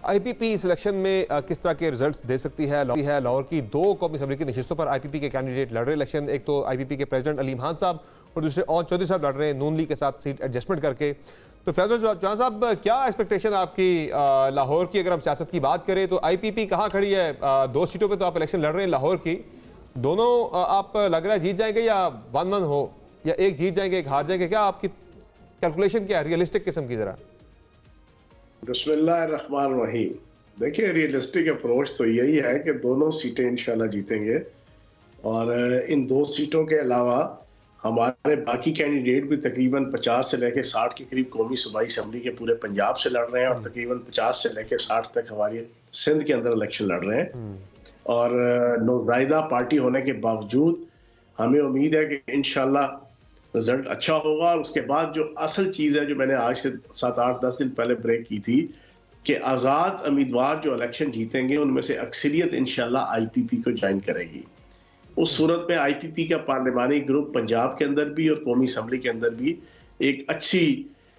आईपीपी इस इलेक्शन में किस तरह के रिजल्ट्स दे सकती है? लाहौर की 2 कौमी असम्बली की नशिस्तों पर आईपीपी के कैंडिडेट लड़ रहे इलेक्शन। एक तो आईपीपी के प्रेसिडेंट अलीम खान साहब और दूसरे ऑन चौधरी साहब लड़ रहे हैं नून लीग के साथ सीट एडजस्टमेंट करके। तो फैजल चौहान साहब, क्या एक्सपेक्टेशन आपकी लाहौर की? अगर हम सियासत की बात करें तो आईपीपी कहाँ खड़ी है? 2 सीटों पर तो आप इलेक्शन लड़ रहे हैं लाहौर की, दोनों आप लग रहा है जीत जाएंगे या 1-1 हो, या एक जीत जाएंगे एक हार जाएंगे? क्या आपकी कैलकुलेशन क्या है रियलिस्टिक किस्म की? जरा बिस्मिल्लाहिर्रहमानिर्रहीम। देखिए, रियलिस्टिक अप्रोच तो यही है कि दोनों सीटें इंशाल्लाह जीतेंगे, और इन 2 सीटों के अलावा हमारे बाकी कैंडिडेट भी तकरीबन 50 से लेकर 60 के करीब कौमी सूबाई असम्बली के पूरे पंजाब से लड़ रहे हैं, और तकरीबन 50 से लेकर 60 तक हमारी सिंध के अंदर इलेक्शन लड़ रहे हैं। और नौज़ायदा पार्टी होने के बावजूद हमें उम्मीद है कि इंशाल्लाह रिजल्ट अच्छा होगा। और उसके बाद जो असल चीज़ है, जो मैंने आज से 7-8-10 दिन पहले ब्रेक की थी, कि आज़ाद उम्मीदवार जो इलेक्शन जीतेंगे उनमें से अक्सरियत इंशाल्लाह आईपीपी को ज्वाइन करेगी। उस सूरत में आईपीपी का पार्लिमानी ग्रुप पंजाब के अंदर भी और कौमी असम्बली के अंदर भी एक अच्छी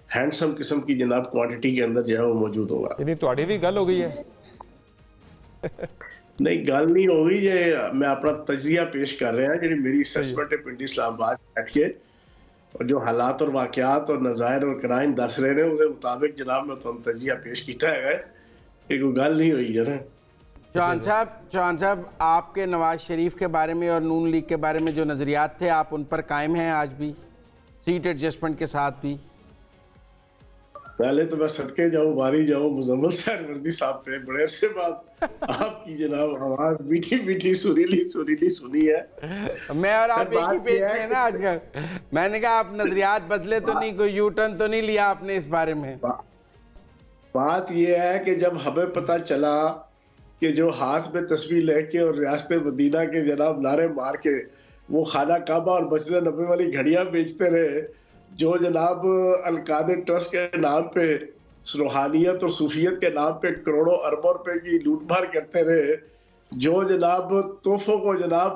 हैंडसम किस्म की जनाब क्वांटिटी के अंदर जो है वो मौजूद होगा। यानी तुम्हारी भी गल हो गई है? नहीं, गल नहीं हो गई, ये मैं अपना तजिया पेश कर रहे हैं, जी मेरी असेसमेंट है पिंडी इस्लामाबाद बैठ के, और जो हालात और वाकयात और नज़ायर और क्राइम दस रहे हैं उसके मुताबिक जनाब मैं तो तजिया पेश किया है कि कोई गल नहीं हुई है ना। चौहान साहब, आपके नवाज शरीफ के बारे में और नून लीग के बारे में जो नज़रियात थे, आप उन पर कायम हैं आज भी, सीट एडजस्टमेंट के साथ भी? पहले तो मैं सदके जाऊं, बारी जाऊं, मुजम्मिल सहरवर्दी साहब पे बड़े अरसे बाद आपकी जनाब आवाज मीठी मीठी सुरीली सुनी है। मैं और आप एक ही पेज पे ना आजकल। मैंने कहा आप नजरियात बदले तो नहीं, कोई यू टर्न तो नहीं लिया आपने इस बारे में? बात यह है कि जब हमें पता चला कि जो हाथ में तस्वीर लेके और रियासत मदीना के जनाब नारे मार के वो खाना काबा और मस्जिद नबी वाली घड़ियां बेचते रहे, जो जनाब अल-कादिर ट्रस्ट के नाम पे रूहानियत और सूफियत के नाम पे करोड़ों अरबों रुपए की लूटमार करते रहे, जो जनाब तोहफों को जनाब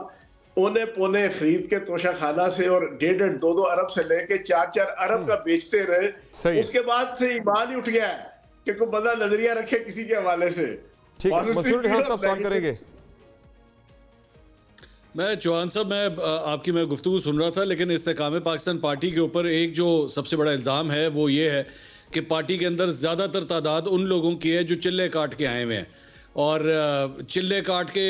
औने पौने खरीद के तोशा खाना से और 1.5-2 अरब से लेके 4-4 अरब का बेचते रहे, उसके बाद से ईमान ही उठ गया है कि कोई बंदा नजरिया रखे किसी के हवाले से। ठीक है, मंसूर खान साहब सवाल करेंगे। मैं चौहान साहब, मैं आपकी गुफ्तगू सुन रहा था, लेकिन इस्तेकाम पाकिस्तान पार्टी के ऊपर एक जो सबसे बड़ा इल्ज़ाम है वो ये है कि पार्टी के अंदर ज़्यादातर तादाद उन लोगों की है जो चिल्ले काट के आए हुए हैं, और चिल्ले काट के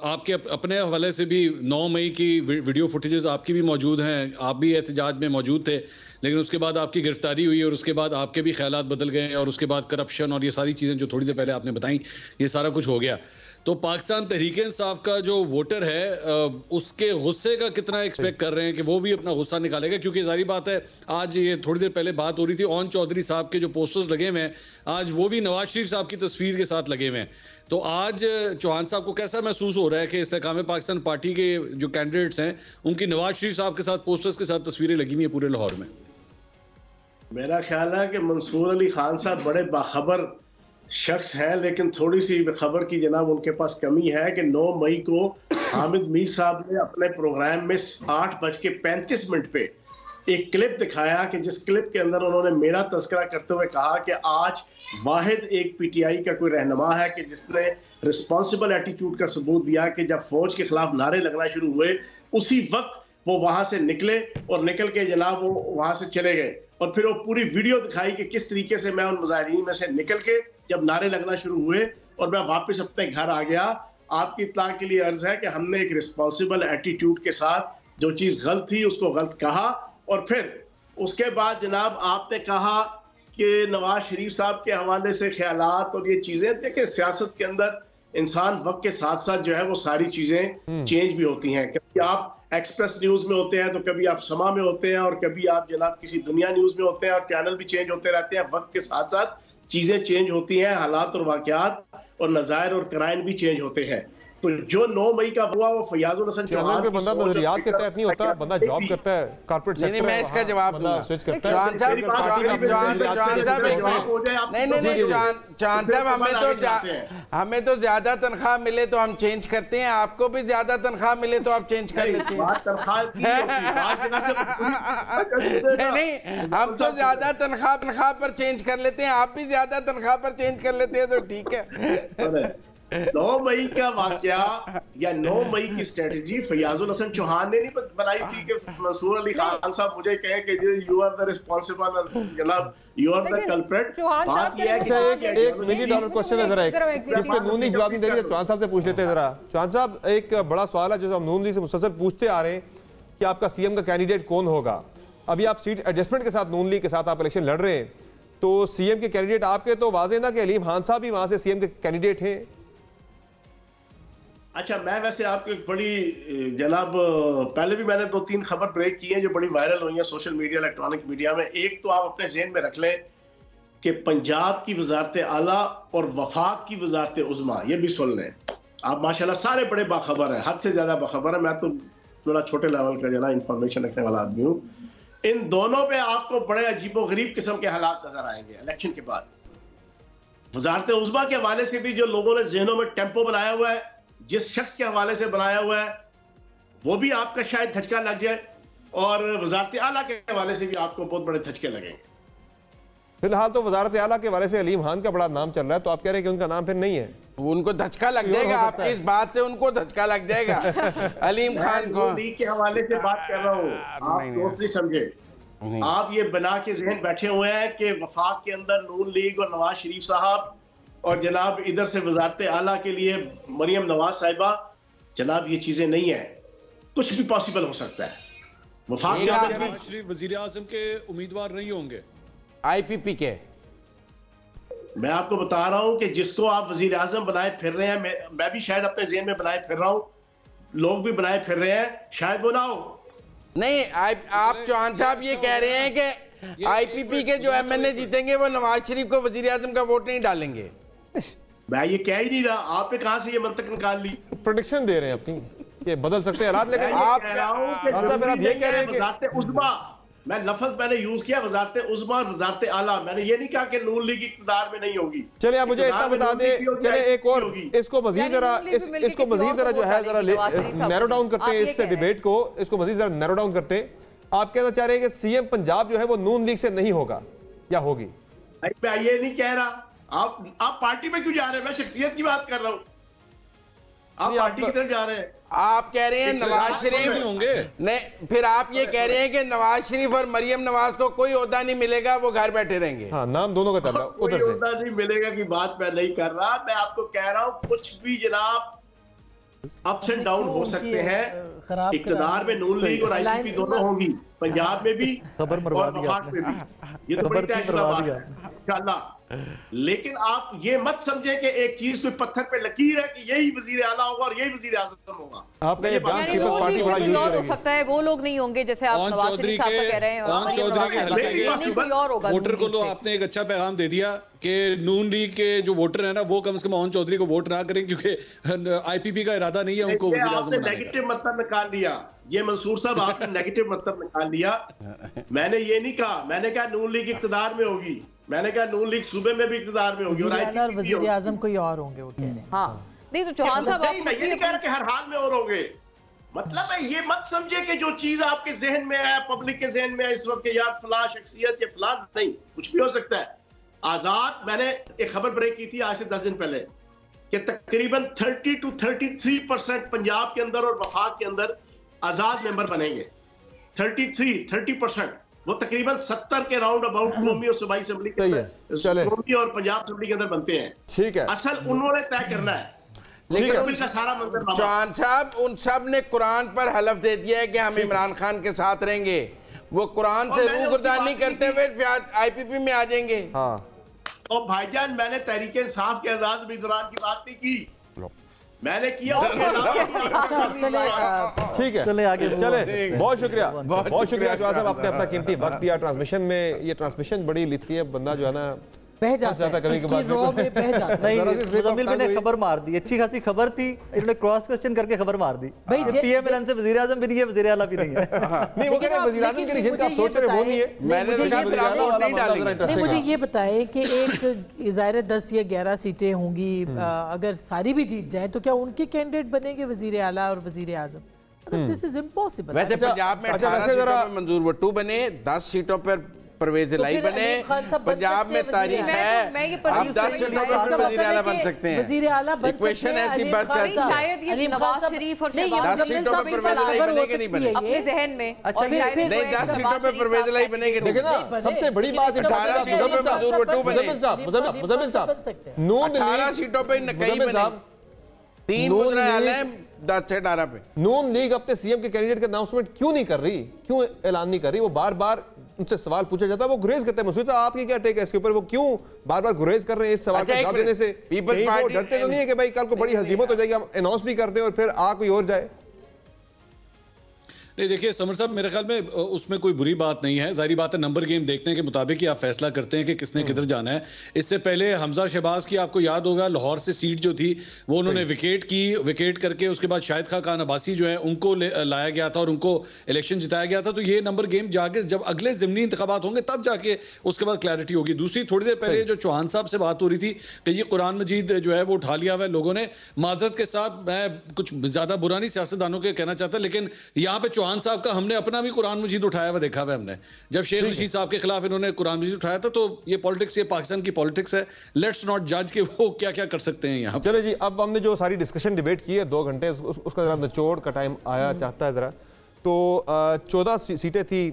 आपके अपने हवाले से भी 9 मई की वीडियो फुटेजेस आपकी भी मौजूद हैं, आप भी एहतजाज में मौजूद थे, लेकिन उसके बाद आपकी गिरफ्तारी हुई और उसके बाद आपके भी ख्यालात बदल गए, और उसके बाद करप्शन और ये सारी चीज़ें जो थोड़ी देर पहले आपने बताई, ये सारा कुछ हो गया। तो पाकिस्तान तहरीक इंसाफ का जो वोटर है उसके गुस्से का कितना एक्सपेक्ट कर रहे हैं कि वो भी अपना गुस्सा निकालेगा? क्योंकि जारी बात है, आज ये थोड़ी देर पहले बात हो रही थी, ऑन चौधरी साहब के जो पोस्टर्स लगे हुए हैं आज वो भी नवाज शरीफ साहब की तस्वीर के साथ लगे हुए हैं। तो आज चौहान साहब को कैसा महसूस हो रहा है कि इस्तेकाम पाकिस्तान पार्टी के जो कैंडिडेट्स हैं उनकी नवाज शरीफ साहब के साथ पोस्टर्स के साथ तस्वीरें लगी हुई हैं पूरे लाहौर में? मेरा ख्याल है कि मंसूर अली खान साहब बड़े बाखबर शख्स हैं, लेकिन थोड़ी सी खबर की जनाब उनके पास कमी है कि 9 मई को हामिद मीर साहब ने अपने प्रोग्राम में 8:35 पे एक क्लिप दिखाया कि जिस क्लिप के अंदर उन्होंने मेरा तस्करा करते हुए कहा कि आज वाहिद एक पीटीआई का कोई रहनुमा है कि जिसने रिस्पॉन्सिबल एटीट्यूड का सबूत दिया कि जब फौज के खिलाफ नारे लगना शुरू हुए उसी वक्त वो वहां से निकले और निकल के जनाब वो वहां से चले गए और फिर वो पूरी वीडियो दिखाई कि किस तरीके से मैं उन मुजाहिरीन में से निकल के जब नारे लगना शुरू हुए और मैं वापस अपने घर आ गया। आपकी इत्तला के लिए अर्ज है कि हमने एक रिस्पॉन्सिबल एटीट्यूड के साथ जो चीज गलत थी उसको गलत कहा और फिर उसके बाद जनाब आपने कहा कि नवाज शरीफ साहब के हवाले से ख्यालात और ये चीजें, देखिए सियासत के अंदर इंसान वक्त के साथ साथ जो है वो सारी चीजें चेंज भी होती हैं। कभी आप एक्सप्रेस न्यूज में होते हैं तो कभी आप समा में होते हैं और कभी आप जनाब किसी दुनिया न्यूज में होते हैं और चैनल भी चेंज होते रहते हैं। वक्त के साथ साथ चीजें चेंज होती हैं, हालात और वाकयात और नज़ायर और क्राइन भी चेंज होते हैं। तो जो 9 मई का हुआ वो फयाजुल हसन चौहान पे बंदा नजरियात के तहत नहीं होता, बंदा जॉब करता है कॉर्पोरेट सेक्टर में। मैं इसका जवाब दूंगा, स्विच करता है। चांद साहब हमें तो ज्यादा तनख्वाह मिले तो हम चेंज करते हैं, आपको भी ज्यादा तनख्वाह मिले तो आप चेंज कर लेते हैं। नहीं, हम तो ज्यादा तनख्वाह पर चेंज कर लेते हैं, आप भी ज्यादा तनख्वाह पर चेंज कर लेते हैं तो ठीक है। 9 मई का वाकया या 9 मई की स्ट्रेटजी फयाजुल हसन चौहान ने नहीं बनाई थी कि मंसूर अली खान साहब मुझे कहे कि यू आर द रिस्पांसिबल, जनाब यू आर द कल्प्रिट। बात ये है कि एक मिनी डॉलर क्वेश्चन है जरा, जिसपे नून लीग जवाब नहीं दे रही है, चौहान साहब से पूछ लेते हैं जरा। चौहान साहब, एक बड़ा सवाल है जो हम नून लीग से मुसलसल पूछते आ रहे हैं कि आपका सीएम का कैंडिडेट कौन होगा। अभी आप सीट एडजस्टमेंट के साथ नून लीग के साथ आप इलेक्शन लड़ रहे हैं, तो सीएम के कैंडिडेट आपके तो वाज़ेह ना कि अलीम खान साहब भी वहां से सीएम के कैंडिडेट हैं। अच्छा, मैं वैसे आपको एक बड़ी जनाब पहले भी मैंने 2-3 खबर ब्रेक की है जो बड़ी वायरल हुई है सोशल मीडिया, इलेक्ट्रॉनिक मीडिया में। एक तो आप अपने ज़हन में रख लें कि पंजाब की वजारत आला और वफाक की वजारत उज़्मा, ये भी सुन लें आप। माशाल्लाह सारे बड़े बाखबर हैं, हद से ज़्यादा बाखबर है। मैं तो थोड़ा छोटे लेवल का जना इंफॉर्मेशन रखने वाला आदमी हूँ। इन दोनों पे आपको बड़े अजीबो गरीब किस्म के हालात नजर आएंगे इलेक्शन के बाद। वजारत उज़्मा के हवाले से भी जो लोगों ने जहनों में टेम्पो बनाया हुआ है, जिस शख्स के हवाले से बनाया हुआ है, वो भी आपका शायद धचका लग जाए और वजारत आला के हवाले से भी आपको बहुत बड़े धचके लगेंगे। फिलहाल तो वजारत आला के हवाले से अलीम खान का बड़ा नाम चल रहा है, तो आप कह रहे हैं कि उनका नाम फिर नहीं है? उनको धचका लग जाएगा, आपकी इस बात से उनको धचका लग जाएगा अलीम खान को। लीग के हवाले से बात कर रहा हूँ, आप दोस्त नहीं समझे। आप ये बना के जहन बैठे हुए हैं कि वफाक के अंदर नून लीग और नवाज शरीफ साहब और जनाब इधर से वजारत आला के लिए मरियम नवाज साहिबा, जनाब ये चीजें नहीं है, कुछ भी पॉसिबल हो सकता है। वफाक के अंदर शरीफ वजीर आज़म के उम्मीदवार नहीं होंगे आईपीपी के। मैं आपको बता रहा हूं कि जिसको आप वजीर आजम बनाए फिर रहे हैं, मैं भी शायद अपने ज़हन में बनाए फिर रहा हूं, लोग भी बनाए फिर रहे हैं, शायद वो ना हो। नहीं, आप चौहान साहब ये कह रहे हैं कि आईपीपी के जो एमएनए जीतेंगे वो नवाज शरीफ को वजीर आजम का वोट नहीं डालेंगे। मैं ये कह ही नहीं रहा, आपने कहां से ये मंतक निकाल ली? प्रेडिक्शन दे रहे हैं अपनी, ये बदल सकते हैं हालात, लेकिन आप कह रहा हूं कि आप ये कह रहे हैं कि वजारत उज़्मा, मैं लफ्ज मैंने यूज किया वजारत उज़्मा और वजारत आला, मैंने ये नहीं कहा कि नून लीग इक़्तिदार में नहीं होगी। चलिए आप मुझे इतना बता दें, चले एक और इसको मजीद जरा जो है जरा नैरो डाउन करते हैं इस डिबेट को, इसको मजीद जरा नैरो डाउन करते हैं। आप कहना चाह रहे हैं कि सीएम पंजाब जो है वो नून लीग से नहीं होगा या होगी? मैं ये नहीं कह रहा। आप पार्टी में क्यों जा रहे हैं? मैं शख्सियत की बात कर रहा हूं, आप पार्टी की तरफ जा रहे हैं। आप कह रहे हैं नवाज शरीफ होंगे, नहीं फिर आप ये कह रहे हैं कि नवाज शरीफ और मरियम नवाज को कोई ओहदा नहीं मिलेगा, वो घर बैठे रहेंगे। हाँ, नाम दोनों का चल रहा है, कोई ओहदा नहीं मिलेगा की बात मैं नहीं कर रहा। मैं आपको कह रहा हूं कुछ भी जनाब अप्स एंड डाउन हो सकते हैं। इक़्तिदार में नून लीग और आईपीपी दोनों होंगी, पंजाब में भी और वफाक में भी। ये तो बड़ी तयशुदा बात है इंशाअल्लाह। लेकिन आप ये मत समझे कि एक चीज कोई पत्थर पे लकीर है कि यही वजीर आला होगा और यही वजीर आज़म होगा। आपका ये बयान पीपल्स पार्टी बड़ा यूज हो सकता है, वो लोग नहीं होंगे जैसे आप नवाज शरीफ साहब का कह रहे हैं। चौधरी के हल्के के वोटर को तो आपने एक अच्छा पैगाम दे दिया कि नून लीग के जो वोटर है ना, वो कम से कम चौधरी को वोट ना करें, क्योंकि आईपीपी का इरादा नहीं है उनको वजीर आज़म बनाने का। नेगेटिव मतलब निकाल लिया ये मंसूर साहब, आपने नेगेटिव मतलब निकाल लिया। मैंने ये नहीं कहा, मैंने कहा नून लीग इक़्तिदार में होगी, मैंने कहा नून लीग सूबे में भी इक़्तिदार में होगी और वज़ीर आज़म कोई और होंगे, वो कह रहे हैं। हाँ, नहीं तो चौहान साहब मैं ये नहीं कह रहा कि हर हाल में और होंगे। मतलब है ये मत समझे कि जो चीज आपके जहन में है, पब्लिक के जहन में है इस वक्त, यार फलां शख्सियत या फलां, नहीं, कुछ भी हो सकता है। आजाद, मैंने एक खबर ब्रेक की थी आज से 10 दिन पहले कि तकरीबन 30 to 33% पंजाब के अंदर और वफाक के अंदर आजाद मेंबर बनेंगे। 30%, वो तकरीबन 70 के राउंड अबाउट कौमी और सूबाई असेंबली के अंदर, कौमी और पंजाब असेंबली के अंदर बनते हैं। ठीक है, असल उन्होंने तय करना है। लेकिन का सारा मंजर चौहान साहब उन सब ने कुरान पर हलफ दे दिया है कि हम इमरान खान के साथ रहेंगे। वो कुरान से रूगर्दानी करते हुए IPP में आ जाएंगे। हाँ। और भाईजान, मैंने तहरीक इंसाफ के आजाद उम्मीदवार की बात नहीं की, मैंने किया। ठीक है, चले आगे, चले। बहुत शुक्रिया, बहुत शुक्रिया चौहान साहब, आपने अपना कीमती वक्त दिया ट्रांसमिशन में। ये ट्रांसमिशन बड़ी लिखती है, बंदा जो है ना बह जाता है, कभी उसकी रॉ में बह जाता है। नहीं, मुज़म्मिल ने खबर मार दी, अच्छी खासी खबर थी, इन्होंने क्रॉस क्वेश्चन करके खबर मार दी। भाई PMLN से वज़ीर आज़म भी नहीं है, वज़ीर आला भी नहीं है। नहीं, वो कह रहे हैं वज़ीर आज़म की रिश्ते आप सोच रहे वो नहीं है। मुझे ये बताएं कि एक ज़ाहिर 10 या 11 सीटें होंगी, अगर सारी भी जीत जाएं तो क्या उनके कैंडिडेट बनेंगे वज़ीर आला और वज़ीर आज़म? This is impossible. वैसे पंजाब में 18 सीटों पर मंजूर भट्टू बने, 10 सीटों पर परवेज इलाही बने। पंजाब में तारीख है, आप 10 सीटों पर वज़ीर आला बन सकते हैं। वज़ीर आला बन सकते हैं, ऐसी बात चलती है। शायद ये नवाज शरीफ और 10 सीटों पर परवेज इलाही बनेंगे नहीं बने अपने जहन में। नहीं, 10 सीटों पर परवेज इलाही बनेंगे नहीं। देखिए ना, सबसे बड़ी बात 18 सीटों पर मंजूर भट्टू बने। मुज़म्मिल साहब, 18 सीटों पर कई बने, 3 मुजरा आलम 10 से 18 पे। नून लीग अपने सीएम के कैंडिडेट का अनाउंसमेंट क्यों नहीं कर रही, क्यों ऐलान नहीं कर रही? वो बार बार उनसे सवाल पूछा जाता है, वो गुरेज करते हैं। मसूद साहब, आपकी क्या टेक है इसके ऊपर? वो क्यों बार बार गुरेज कर रहे हैं इस सवाल का जवाब देने से? कहीं वो डरते तो नहीं है कि भाई कल को बड़ी हजीमत हो जाएगी, हम अनाउंस भी कर दें और फिर आ कोई और जाए? नहीं, देखिए समर साहब, मेरे ख्याल में उसमें कोई बुरी बात नहीं है। जाहिर बात है, नंबर गेम देखने के मुताबिक ही आप फैसला करते हैं कि किसने किधर जाना है। इससे पहले हमजा शहबाज की आपको याद होगा, लाहौर से सीट जो थी वो उन्होंने विकेट की, विकेट करके उसके बाद शाहिद खान अब्बासी जो है उनको लाया गया था और उनको इलेक्शन जिताया गया था। तो ये नंबर गेम जाके जब अगले ज़िमनी इंतखाबात होंगे तब जाके उसके बाद क्लैरिटी होगी। दूसरी, थोड़ी देर पहले जो चौहान साहब से बात हो रही थी कि ये कुरान मजीद जो है वो उठा लिया हुआ है लोगों ने, माजरत के साथ मैं कुछ ज्यादा बुरा नहीं सियासतदानों के कहना चाहता, लेकिन यहाँ पे चौहान साहब का हमने अपना भी कुरान मजीद उठाया हुआ देखा हुआ हमने। जब शेख रशीद साहब के खिलाफ इन्होंने कुरान मजीद उठाया था, तो ये पॉलिटिक्स, ये पाकिस्तान की पॉलिटिक्स है। लेट्स नॉट जज कि वो क्या क्या कर सकते हैं यहाँ। चले जी, अब हमने जो सारी डिस्कशन डिबेट की है 2 घंटे, उसका जरा निचोड़ का टाइम आया चाहता है जरा। तो 14 सीटें थी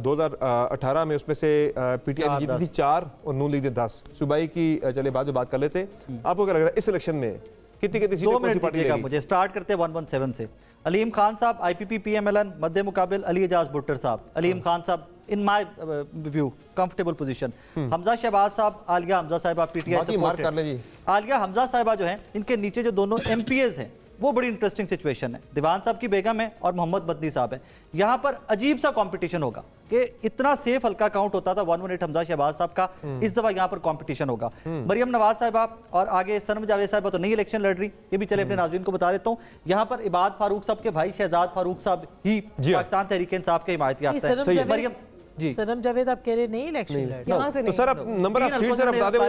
2018 में, उसमें से PTI ने जीती थी 4 और नून लीग ने 10। सूबाई की चले बाद में बात कर लेते हैं। आपको क्या लग रहा है इस इलेक्शन में कितनी सीटें कौन सी पार्टी लेगी? मुझे स्टार्ट करते हैं 117 से। अलीम खान साहब IPP PMLN, मध्य मुकाबिल अली एजाज भुट्टर साहब। अलीम खान साहब in my view comfortable position. Hamza Shahbaz साहब, आलिया हमजा साहिबा PTI मार्क कर ले जी। आलिया हमजा साहिबा जो हैं, इनके नीचे जो दोनों MPs हैं वो बड़ी इंटरेस्टिंग सिचुएशन है। दीवान साहब की बेगम है और मोहम्मद मदनी साहब है। यहाँ पर अजीब सा कंपटीशन होगा कि इतना सेफ हल्का काउंट होता था 118 हमजा शहबाज साहब का, इस दफा यहाँ पर कंपटीशन होगा। मरियम नवाज साहिबा और आगे सनम जावेद साहिबा तो नई इलेक्शन लड़ रही, ये भी चले अपने नाज़रीन को बता देता हूँ। यहाँ पर इबाद फारूक साहब के भाई शहजाद फारूक साहब ही पाकिस्तान तहरीक इंसाफ के हिमायती याफ्ता है। मरियम सनम जावेद आप कह रहे नहीं इलेक्शन लड़, तो सर आप नंबर ऑफ सीट सर बता दें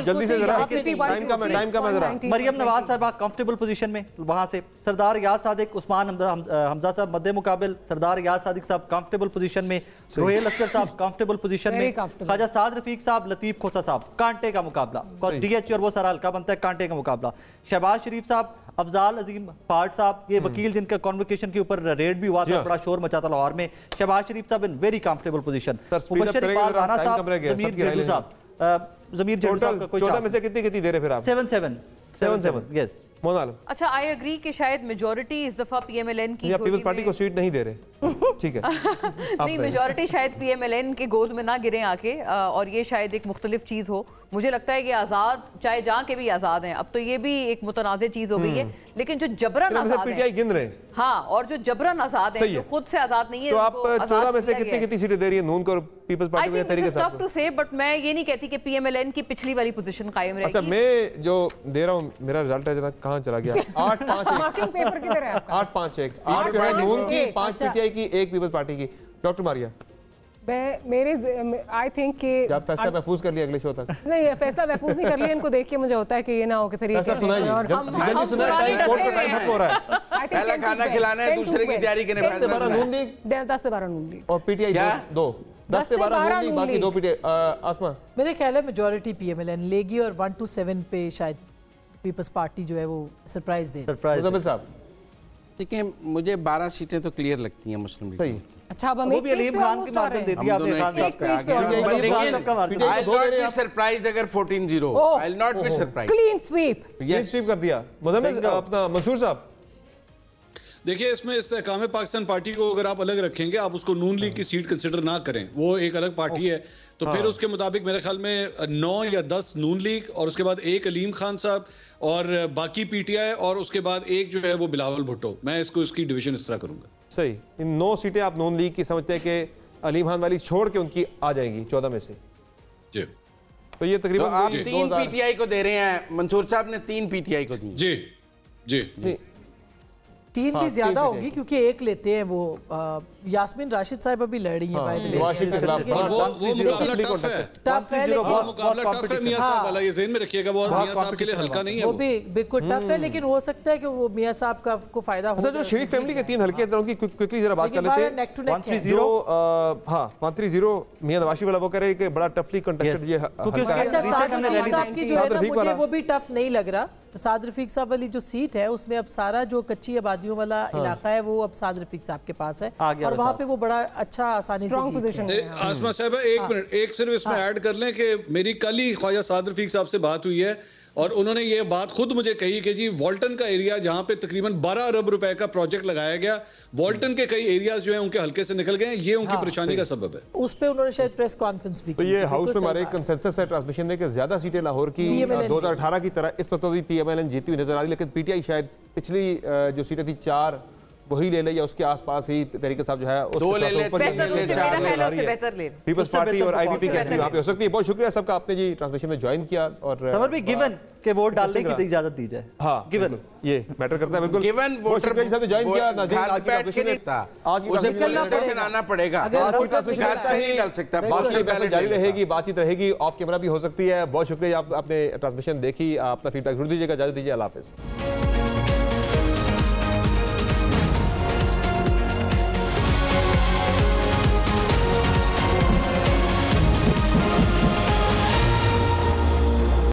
जल्दी से जरा, टाइम का मैं जरा। मरियम नवाज साहिबा कंफर्टेबल पोजीशन में, वहां से सरदार याद सादिक, उस्मान हमजा साहब मध्य मुकाबिल, सरदार याद सादिक साहब कंफर्टेबल पोजीशन में, रोहेल अस्कर साहब कंफर्टेबल पोजीशन में, ख्वाजा साद रफीक साहब, लतीफ खोसा साहब कांटे का मुकाबला, DH और वो सारा हल्का बनता है, कांटे का मुकाबला। शहबाज शरीफ साहब, अफजाल अजीम पार्ट साहब, ये वकील जिनका कॉन्वोकेशन के ऊपर रेड भी हुआ था, बड़ा शोर मचा था लाहौर में। शहबाज शरीफ साहब in very comfortable position. Mubashir Iqbal Rana साहब, जमीर जेडू साहब, जमीर जेडू साहब का कोई 14 में से कितनी दे रहे फिर आप? 7 यस। अच्छा, आई एग्री कि शायद मेजॉरिटी इस दफा PMLN की पीपल्स पार्टी को सीट नहीं दे रहे, ठीक है। नहीं, मेजॉरिटी शायद PMLN के गोद में ना गिरे आके, और ये शायद एक मुख्तलिफ चीज़ हो। मुझे लगता है कि आज़ाद चाहे जहाँ के भी आज़ाद हैं, अब तो ये भी एक मुतनाज़ चीज़ हो गई है, लेकिन जो जबरन आज़ाद PTI गिन रहे, हाँ, और जो जबरन आज़ाद है, जो खुद से आज़ाद नहीं है, तो आप 14 में से कितनी सीटें दे रही है नून को और पीपल्स पार्टी को? तरीके से टफ टू से, बट मैं ये नहीं कहती कि PMLN की पिछली वाली पोजीशन कायम रहेगी। अच्छा, मैं जो दे रहा हूँ, मेरा रिजल्ट है कहाँ चला गया? 8-5-1 8 जो है नून की, 5 PTI की, 1 पीपल्स पार्टी की। डॉक्टर मारिया, आई थिंक कि आप फैसला महफूज कर लिया अगले शो तक? नहीं, फैसला महफूज नहीं कर लिया। इनको देख के मुझे होता है कि ये ना हो कि फिर ये सुनाइए, जल्दी सुनाइए, टाइम कोर्ट का टाइम खत्म हो रहा है। पहला खाना खिलाना है, दूसरे की तैयारी करने। 10 से 12 नून लीग, 10 से 12 नून लीग और PTI 2। 10 से 12 नून लीग, बाकी 2 PTI। आसमा, मेरे ख्याल है मेजॉरिटी PMLN लेगी और 1 to 7 पे शायद पीपल्स पार्टी जो है वो सरप्राइज दे। सरप्राइज साहब, देखिए मुझे 12 सीटें तो क्लियर लगती हैं मुस्लिम लीग सही। अच्छा, अब हम वो भी अलीम खान की मार्जिन दे दिया आपने, खान साहब का। आई विल नॉट बी सरप्राइज्ड अगर 14-0, आई will not be surprised. Clean sweep, clean sweep कर दिया। मुजम्मिल अपना मंसूर साहब, देखिए इसमें इस्तेहकाम पाकिस्तान पार्टी को अगर आप अलग रखेंगे, आप उसको नून लीग की सीट कंसिडर ना करें, वो एक अलग पार्टी है, तो फिर उसके मुताबिक मेरे ख्याल में 9 या 10 नून लीग और उसके बाद एक अलीम खान साहब और बाकी पीटीआई और उसके बाद एक जो है वो बिलावल भुट्टो। मैं इसकी डिवीजन इस तरह करूंगा। सही। इन 9 सीटें आप नून लीग की समझते हैं कि अलीम खान वाली छोड़ के उनकी आ जाएंगी 14 में से जी। तो ये तकरीबन आप 3 पीटीआई को दे रहे हैं, मंसूर साहब ने 3 पीटीआई को दी। जी जी नहीं 3 भी ज्यादा होगी क्योंकि एक लेते हैं वो यास्मीन राशिद साहब अभी लड़ रही हैं टफ है, लेकिन मुकाबला टफ है मियां साहब वाला, ये ज़हन में रखिएगा, वो मियां साहब के लिए हल्का नहीं है, वो भी बिल्कुल टफ है, लेकिन हो सकता है कि वो मियां साहब का को फायदा हो। जो शरीफ फैमिली के 3 हल्के उनकी क्विकली जरा बात कर लेते हैं। 130 मियां नवाशी वाला वो कह रहे हैं कि बड़ा टफली कंटेस्टेड ये हल्का है। अच्छा, साद रफीक साहब की जो है ना, मुझे वो भी टफ नहीं लग रहा। तो साद रफीक साहब वाली जो सीट है उसमें अब सारा जो कच्ची आबादियों वाला इलाका है वो अब साद रफीक साहब के पास है और वहाँ पे वो बड़ा अच्छा आसानी से पोजीशन है। आसमा साहब एक मिनट, एक सिर्फ इसमें ऐड कर लें कि मेरी कल ही ख्वाजा साद रफीक साहब से बात हुई है और उन्होंने ये बात खुद मुझे कही कि जी वॉल्टन का एरिया जहां पे तकरीबन 12 अरब रुपए का प्रोजेक्ट लगाया गया, वॉल्टन के कई एरियाज जो हैं उनके हल्के से निकल गए हैं, ये उनकी परेशानी का सबब है। उस पे उन्होंने शायद प्रेस कॉन्फ्रेंस भी की। तो ये हाउस में हमारे कंसेंसस है ट्रांसमिशन में कि ज्यादा सीटें लाहौर की 2018 की तरह इस पर तो भी पीएमएलएन जीती हुई नजर आ रही, लेकिन पीटीआई शायद पिछली जो सीटें थी 4 वही ले ले या उसके आसपास ही तरीके साहब जो है पीपल्स पार्टी और आईपीपी की यहाँ पे हो सकती है। बहुत शुक्रिया सबका, आपने जी ट्रांसमिशन में ज्वाइन किया और भी गिवन के वोट डालने की इजाजत दी जाए। हाँ गिवन ये मैटर करता है बिल्कुल। गिवन वोटर ज्वाइन किया ना आज की ट्रांसमिशन आना पड़ेगा, डाल सकता है, जारी रहेगी, बातचीत रहेगी, ऑफ कैमरा भी हो सकती है। बहुत शुक्रिया आपने ट्रांसमिशन देखी, अपना फीडबैक जरूर दीजिएगा। इजाजत दीजिए, अल्लाह हाफिज़।